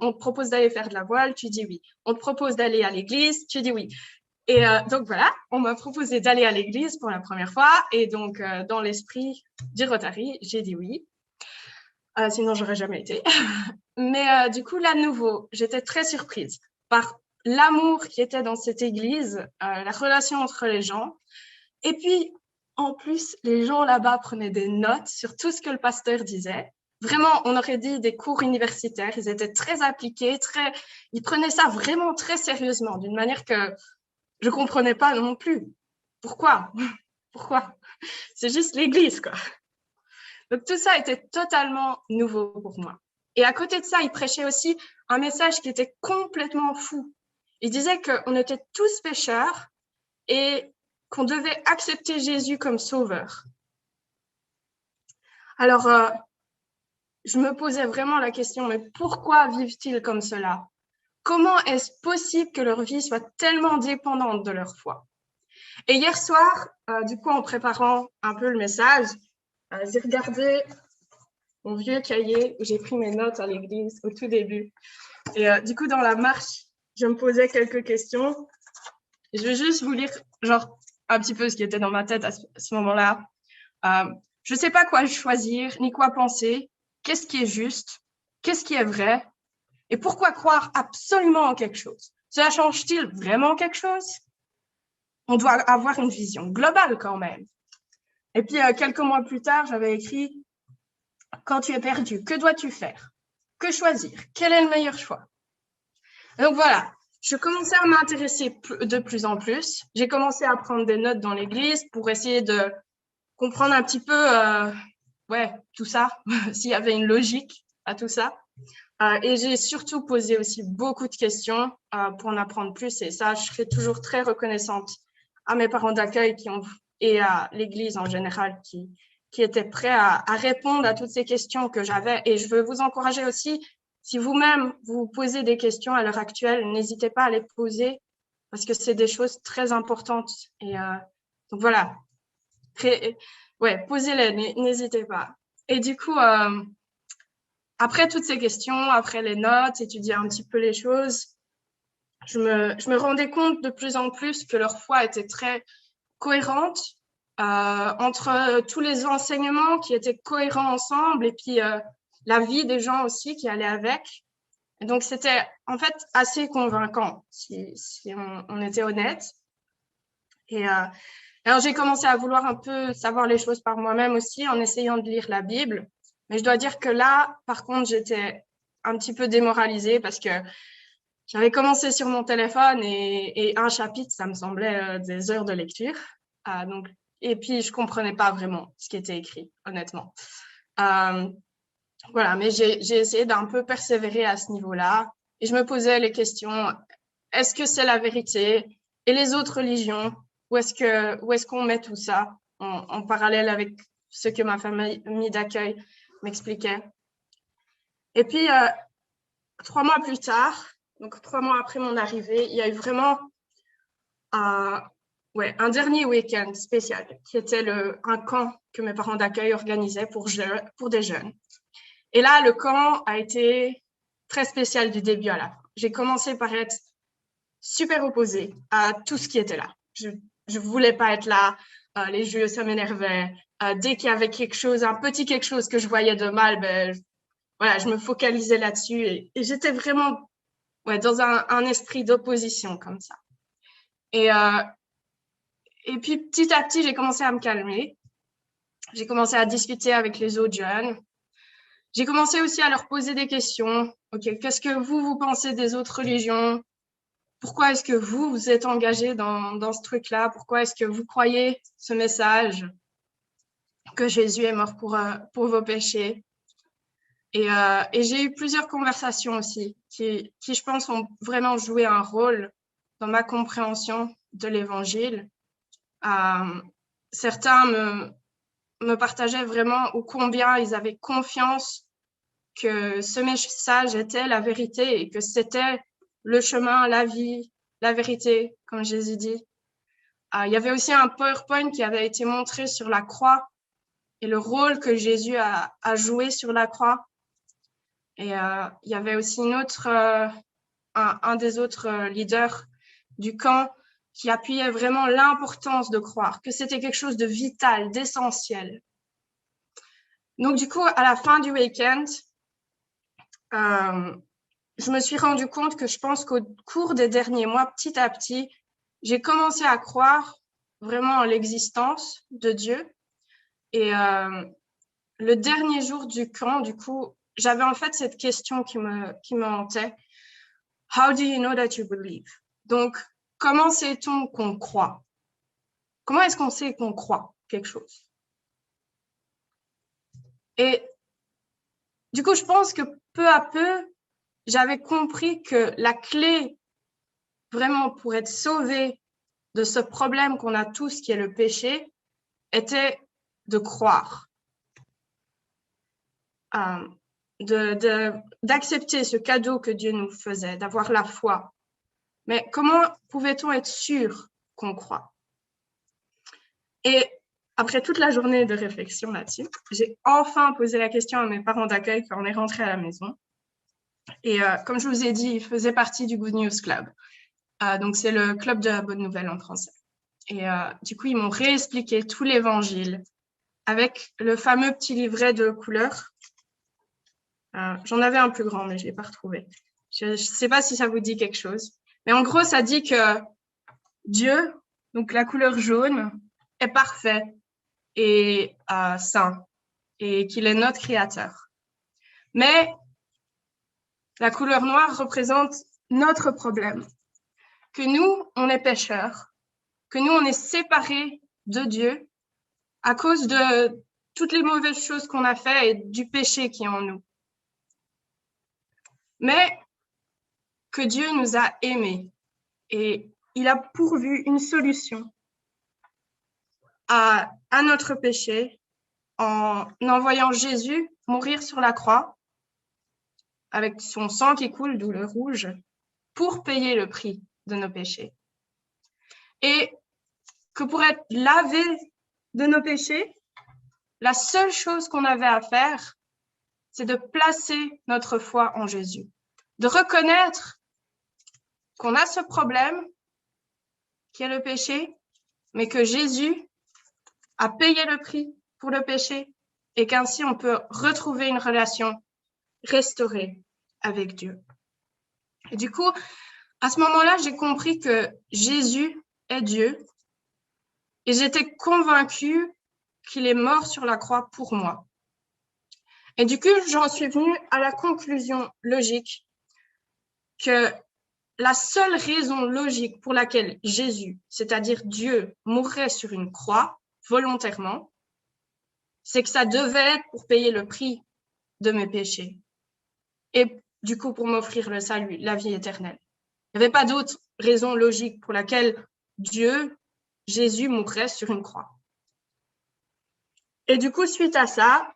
on te propose d'aller faire de la voile, tu dis oui. On te propose d'aller à l'église, tu dis oui. Et donc voilà, on m'a proposé d'aller à l'église pour la première fois. Et donc, dans l'esprit du Rotary, j'ai dit oui. Sinon, j'aurais jamais été. Mais du coup, là, de nouveau, j'étais très surprise par l'amour qui était dans cette église, la relation entre les gens. Et puis, en plus, les gens là-bas prenaient des notes sur tout ce que le pasteur disait. Vraiment, on aurait dit des cours universitaires. Ils étaient très appliqués, ils prenaient ça vraiment très sérieusement, d'une manière que je comprenais pas non plus. Pourquoi? C'est juste l'église, quoi. Donc, tout ça était totalement nouveau pour moi. Et à côté de ça, il prêchait aussi un message qui était complètement fou. Il disait qu'on était tous pécheurs et qu'on devait accepter Jésus comme sauveur. Alors, je me posais vraiment la question, mais pourquoi vivent-ils comme cela? Comment est-ce possible que leur vie soit tellement dépendante de leur foi? Et hier soir, du coup, en préparant un peu le message, j'ai regardé mon vieux cahier où j'ai pris mes notes à l'église au tout début. Et du coup, dans la marche, je me posais quelques questions. Je vais juste vous lire un petit peu ce qui était dans ma tête à ce moment-là. Je ne sais pas quoi choisir, ni quoi penser. Qu'est-ce qui est juste? Qu'est-ce qui est vrai? Et pourquoi croire absolument en quelque chose? Cela change-t-il vraiment quelque chose? On doit avoir une vision globale quand même. Et puis, quelques mois plus tard, j'avais écrit « Quand tu es perdu, que dois-tu faire? Que choisir? Quel est le meilleur choix ?» Donc voilà, je commençais à m'intéresser de plus en plus. J'ai commencé à prendre des notes dans l'église pour essayer de comprendre un petit peu tout ça, s'il y avait une logique à tout ça. Et j'ai surtout posé aussi beaucoup de questions pour en apprendre plus. Et ça, je serai toujours très reconnaissante à mes parents d'accueil et à l'église en général qui étaient prêts à répondre à toutes ces questions que j'avais. Et je veux vous encourager aussi, si vous-même vous posez des questions à l'heure actuelle, n'hésitez pas à les poser parce que c'est des choses très importantes. Et donc voilà, posez-les, n'hésitez pas. Et du coup, après toutes ces questions, après les notes, étudier un petit peu les choses, je me rendais compte de plus en plus que leur foi était très cohérente entre tous les enseignements qui étaient cohérents ensemble et puis la vie des gens aussi qui allaient avec. Et donc, c'était en fait assez convaincant si on était honnête. Et alors, j'ai commencé à vouloir un peu savoir les choses par moi-même aussi en essayant de lire la Bible. Mais je dois dire que là, par contre, j'étais un petit peu démoralisée parce que j'avais commencé sur mon téléphone et un chapitre, ça me semblait des heures de lecture. Et puis, je ne comprenais pas vraiment ce qui était écrit, honnêtement. Voilà, mais j'ai essayé d'un peu persévérer à ce niveau-là. Et je me posais les questions, est-ce que c'est la vérité? Et les autres religions, où est-ce qu'on met tout ça en parallèle avec ce que ma famille d'accueil m'expliquait? Et puis, 3 mois plus tard, donc 3 mois après mon arrivée, il y a eu vraiment un dernier week-end spécial qui était un camp que mes parents d'accueil organisaient pour des jeunes. Et là, le camp a été très spécial du début à la fin. J'ai commencé par être super opposée à tout ce qui était là. Je voulais pas être là. Les jeux, ça m'énervait. Dès qu'il y avait un petit quelque chose que je voyais de mal, voilà, je me focalisais là-dessus et j'étais vraiment dans un esprit d'opposition comme ça. Et puis, petit à petit, j'ai commencé à me calmer. J'ai commencé à discuter avec les autres jeunes. J'ai commencé aussi à leur poser des questions. OK, qu'est-ce que vous pensez des autres religions? Pourquoi est-ce que vous êtes engagés dans ce truc-là? Pourquoi est-ce que vous croyez ce message que Jésus est mort pour vos péchés? Et j'ai eu plusieurs conversations aussi qui, je pense, ont vraiment joué un rôle dans ma compréhension de l'Évangile. Certains me partageaient vraiment ô combien ils avaient confiance que ce message était la vérité et que c'était le chemin, la vie, la vérité, comme Jésus dit. Il y avait aussi un PowerPoint qui avait été montré sur la croix et le rôle que Jésus a joué sur la croix. Et il y avait aussi un des autres leaders du camp qui appuyait vraiment l'importance de croire, que c'était quelque chose de vital, d'essentiel. Donc, du coup, à la fin du week-end, je me suis rendu compte que je pense qu'au cours des derniers mois, petit à petit, j'ai commencé à croire vraiment en l'existence de Dieu. Et le dernier jour du camp, du coup, j'avais en fait cette question qui me hantait. How do you know that you believe? Donc, comment sait-on qu'on croit? Comment est-ce qu'on sait qu'on croit quelque chose? Et du coup, je pense que peu à peu, j'avais compris que la clé vraiment pour être sauvé de ce problème qu'on a tous, qui est le péché, était de croire. D'accepter ce cadeau que Dieu nous faisait, d'avoir la foi. Mais comment pouvait-on être sûr qu'on croit? Et après toute la journée de réflexion là-dessus, j'ai enfin posé la question à mes parents d'accueil quand on est rentré à la maison. Et comme je vous ai dit, ils faisaient partie du Good News Club. Donc, c'est le club de la bonne nouvelle en français. Et du coup, ils m'ont réexpliqué tout l'évangile avec le fameux petit livret de couleurs. J'en avais un plus grand, mais je ne l'ai pas retrouvé. Je ne sais pas si ça vous dit quelque chose. Mais en gros, ça dit que Dieu, donc la couleur jaune, est parfait et saint et qu'il est notre créateur. Mais la couleur noire représente notre problème, que nous, on est pécheurs, que nous, on est séparés de Dieu à cause de toutes les mauvaises choses qu'on a faites et du péché qui est en nous. Mais que Dieu nous a aimés et il a pourvu une solution à notre péché en envoyant Jésus mourir sur la croix avec son sang qui coule, d'où le rouge, pour payer le prix de nos péchés. Et que pour être lavé de nos péchés, la seule chose qu'on avait à faire, c'est de placer notre foi en Jésus, de reconnaître qu'on a ce problème qui est le péché, mais que Jésus a payé le prix pour le péché et qu'ainsi on peut retrouver une relation restaurée avec Dieu. Et du coup, à ce moment-là, j'ai compris que Jésus est Dieu et j'étais convaincue qu'il est mort sur la croix pour moi. Et du coup, j'en suis venue à la conclusion logique que la seule raison logique pour laquelle Jésus, c'est-à-dire Dieu, mourrait sur une croix volontairement, c'est que ça devait être pour payer le prix de mes péchés et du coup pour m'offrir le salut, la vie éternelle. Il n'y avait pas d'autre raison logique pour laquelle Jésus mourrait sur une croix. Et du coup, suite à ça,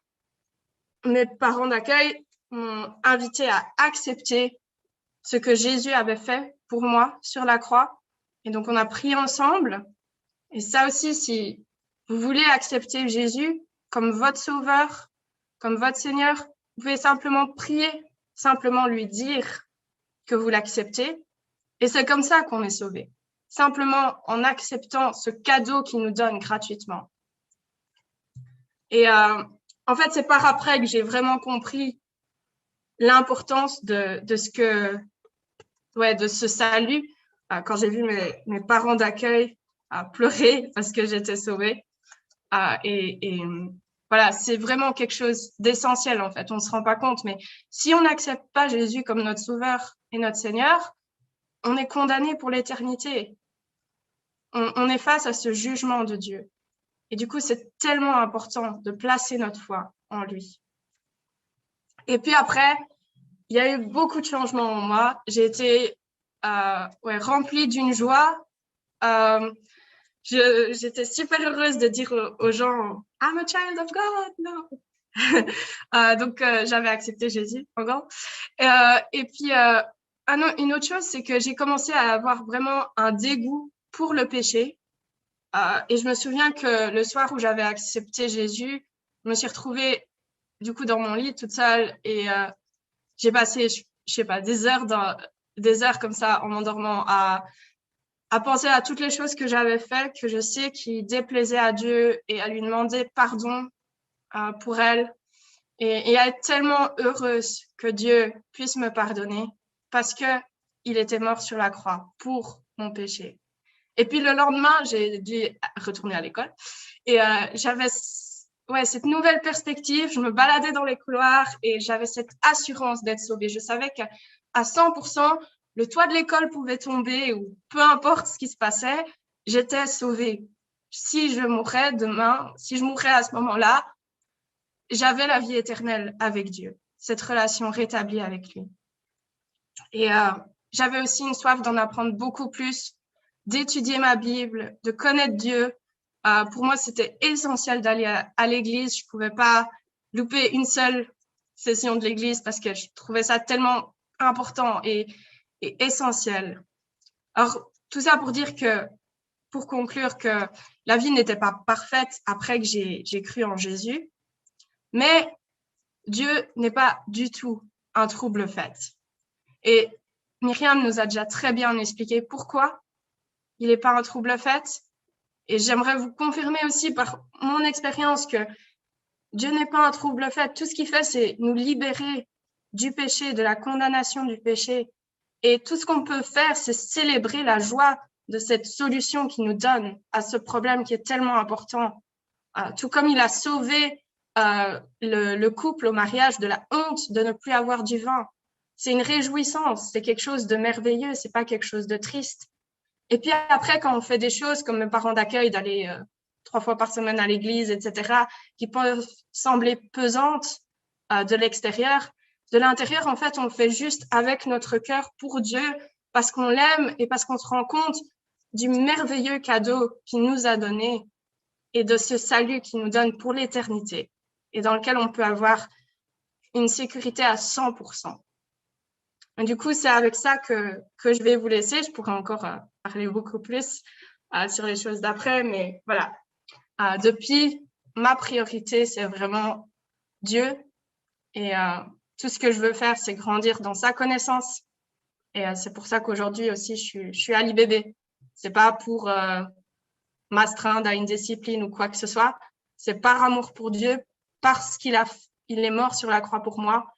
mes parents d'accueil m'ont invité à accepter ce que Jésus avait fait pour moi sur la croix. Et donc, on a prié ensemble. Et ça aussi, si vous voulez accepter Jésus comme votre sauveur, comme votre Seigneur, vous pouvez simplement prier, simplement lui dire que vous l'acceptez. Et c'est comme ça qu'on est sauvé. Simplement en acceptant ce cadeau qu'il nous donne gratuitement. Et en fait, c'est par après que j'ai vraiment compris l'importance de ce salut. Quand j'ai vu mes parents d'accueil pleurer parce que j'étais sauvée. Et voilà, c'est vraiment quelque chose d'essentiel en fait. On ne se rend pas compte, mais si on n'accepte pas Jésus comme notre sauveur et notre Seigneur, on est condamné pour l'éternité. On est face à ce jugement de Dieu. Et du coup, c'est tellement important de placer notre foi en lui. Et puis après, il y a eu beaucoup de changements en moi. J'ai été remplie d'une joie. J'étais super heureuse de dire aux gens « I'm a child of God ». No. Donc, j'avais accepté Jésus, encore. Et puis, une autre chose, c'est que j'ai commencé à avoir vraiment un dégoût pour le péché. Et je me souviens que le soir où j'avais accepté Jésus, je me suis retrouvée du coup dans mon lit toute seule et j'ai passé, je sais pas, des heures comme ça en m'endormant à penser à toutes les choses que j'avais faites, que je sais qui déplaisaient à Dieu et à lui demander pardon pour elle et à être tellement heureuse que Dieu puisse me pardonner parce que il était mort sur la croix pour mon péché. Et puis le lendemain, j'ai dû retourner à l'école et j'avais cette nouvelle perspective. Je me baladais dans les couloirs et j'avais cette assurance d'être sauvée. Je savais qu'à 100%, le toit de l'école pouvait tomber ou peu importe ce qui se passait, j'étais sauvée. Si je mourrais demain, si je mourrais à ce moment-là, j'avais la vie éternelle avec Dieu, cette relation rétablie avec lui. Et j'avais aussi une soif d'en apprendre beaucoup plus, d'étudier ma Bible, de connaître Dieu. Pour moi, c'était essentiel d'aller à l'église. Je pouvais pas louper une seule session de l'église parce que je trouvais ça tellement important et essentiel. Alors, tout ça pour conclure que la vie n'était pas parfaite après que j'ai cru en Jésus, mais Dieu n'est pas du tout un trouble fait. Et Myriam nous a déjà très bien expliqué pourquoi il n'est pas un trouble fait. Et j'aimerais vous confirmer aussi par mon expérience que Dieu n'est pas un trouble fait. Tout ce qu'il fait, c'est nous libérer du péché, de la condamnation du péché. Et tout ce qu'on peut faire, c'est célébrer la joie de cette solution qu'il nous donne à ce problème qui est tellement important. Tout comme il a sauvé le couple au mariage de la honte de ne plus avoir du vin. C'est une réjouissance, c'est quelque chose de merveilleux, c'est pas quelque chose de triste. Et puis après, quand on fait des choses comme mes parents d'accueil, d'aller 3 fois par semaine à l'église, etc., qui peuvent sembler pesantes de l'extérieur, de l'intérieur, en fait, on le fait juste avec notre cœur pour Dieu, parce qu'on l'aime et parce qu'on se rend compte du merveilleux cadeau qu'il nous a donné et de ce salut qu'il nous donne pour l'éternité et dans lequel on peut avoir une sécurité à 100%. Et du coup, c'est avec ça que je vais vous laisser. Je pourrais encore parler beaucoup plus sur les choses d'après, mais voilà. Depuis, ma priorité, c'est vraiment Dieu. Et tout ce que je veux faire, c'est grandir dans sa connaissance. Et c'est pour ça qu'aujourd'hui aussi, je suis à l'IBB. C'est pas pour m'astreindre à une discipline ou quoi que ce soit. C'est par amour pour Dieu, parce qu'il est mort sur la croix pour moi.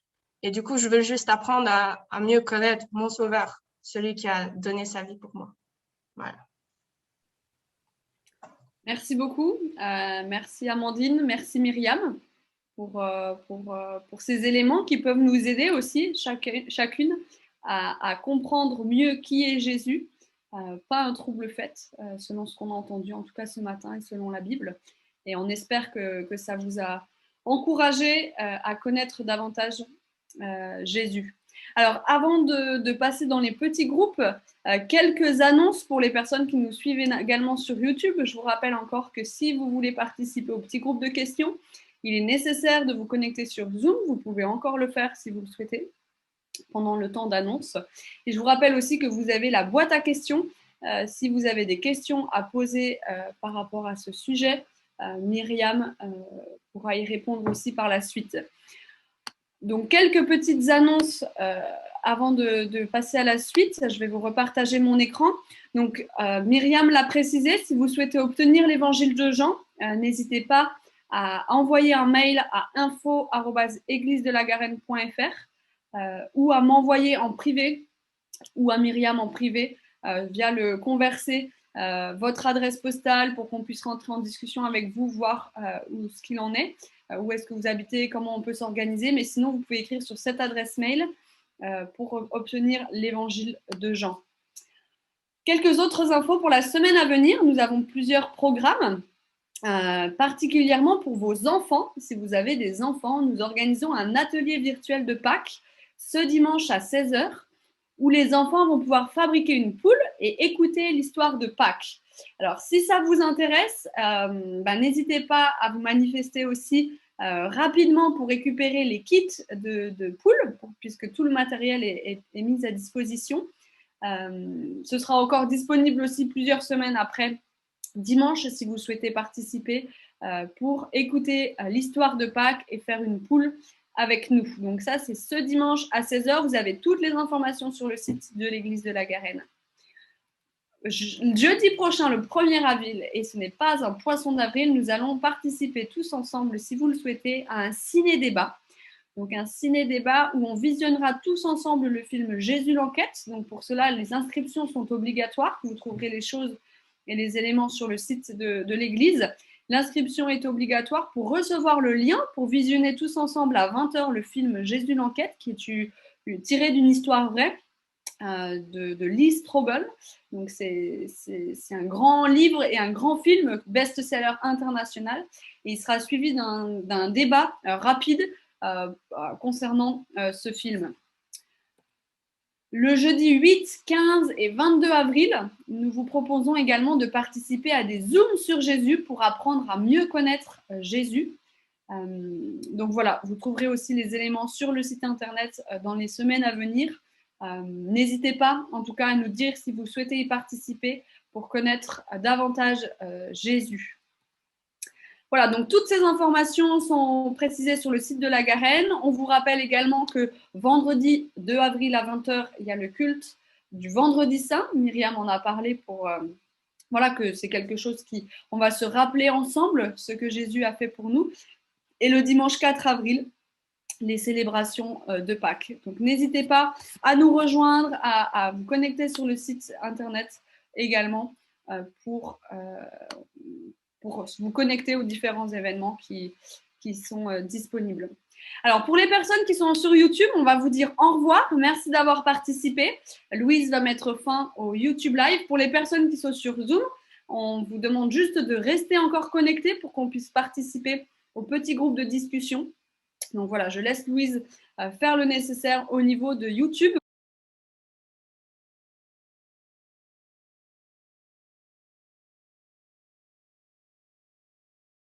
Et du coup, je veux juste apprendre à mieux connaître mon Sauveur, celui qui a donné sa vie pour moi. Voilà. Merci beaucoup. Merci Amandine, merci Myriam pour ces éléments qui peuvent nous aider aussi, chacune, à comprendre mieux qui est Jésus. Pas un trouble fait, selon ce qu'on a entendu, en tout cas ce matin, et selon la Bible. Et on espère que ça vous a encouragé à connaître davantage Jésus. Alors, avant de passer dans les petits groupes, quelques annonces pour les personnes qui nous suivent également sur YouTube. Je vous rappelle encore que si vous voulez participer au petit groupe de questions, il est nécessaire de vous connecter sur Zoom. Vous pouvez encore le faire si vous le souhaitez pendant le temps d'annonce. Et je vous rappelle aussi que vous avez la boîte à questions. Si vous avez des questions à poser par rapport à ce sujet, Myriam pourra y répondre aussi par la suite. Donc, quelques petites annonces avant de passer à la suite. Je vais vous repartager mon écran. Donc, Myriam l'a précisé, si vous souhaitez obtenir l'évangile de Jean, n'hésitez pas à envoyer un mail à info@églisedelagarenne.fr ou à m'envoyer en privé ou à Myriam en privé via le converser votre adresse postale pour qu'on puisse rentrer en discussion avec vous, voir où ce qu'il en est, où est-ce que vous habitez, comment on peut s'organiser. Mais sinon, vous pouvez écrire sur cette adresse mail pour obtenir l'évangile de Jean. Quelques autres infos pour la semaine à venir. Nous avons plusieurs programmes, particulièrement pour vos enfants. Si vous avez des enfants, nous organisons un atelier virtuel de Pâques ce dimanche à 16 h, où les enfants vont pouvoir fabriquer une poule et écouter l'histoire de Pâques. Alors, si ça vous intéresse, n'hésitez pas à vous manifester aussi rapidement pour récupérer les kits de poules, puisque tout le matériel est mis à disposition. Ce sera encore disponible aussi plusieurs semaines après dimanche, si vous souhaitez participer pour écouter l'histoire de Pâques et faire une poule avec nous. Donc ça, c'est ce dimanche à 16 h. Vous avez toutes les informations sur le site de l'Église de la Garenne. Jeudi prochain, le 1er avril, et ce n'est pas un poisson d'avril, nous allons participer tous ensemble, si vous le souhaitez, à un ciné-débat. Donc un ciné-débat où on visionnera tous ensemble le film Jésus l'enquête. Donc pour cela, les inscriptions sont obligatoires. Vous trouverez les choses et les éléments sur le site de l'Église. L'inscription est obligatoire pour recevoir le lien pour visionner tous ensemble à 20 h le film Jésus l'enquête, qui est tiré d'une histoire vraie de Lee Strobel. Donc c'est un grand livre et un grand film best-seller international. Et il sera suivi d'un débat rapide concernant ce film. Le jeudi 8, 15 et 22 avril, nous vous proposons également de participer à des Zooms sur Jésus pour apprendre à mieux connaître Jésus. Donc voilà, vous trouverez aussi les éléments sur le site internet dans les semaines à venir. N'hésitez pas en tout cas à nous dire si vous souhaitez y participer pour connaître davantage Jésus. Voilà, donc toutes ces informations sont précisées sur le site de la Garenne. On vous rappelle également que vendredi 2 avril à 20 h, il y a le culte du Vendredi Saint. Myriam en a parlé pour voilà, que c'est quelque chose on va se rappeler ensemble ce que Jésus a fait pour nous. Et le dimanche 4 avril, les célébrations de Pâques. Donc n'hésitez pas à nous rejoindre, à vous connecter sur le site internet également pour vous connecter aux différents événements qui sont disponibles. Alors, pour les personnes qui sont sur YouTube, on va vous dire au revoir. Merci d'avoir participé. Louise va mettre fin au YouTube Live. Pour les personnes qui sont sur Zoom, on vous demande juste de rester encore connectés pour qu'on puisse participer au petit groupe de discussion. Donc voilà, je laisse Louise faire le nécessaire au niveau de YouTube.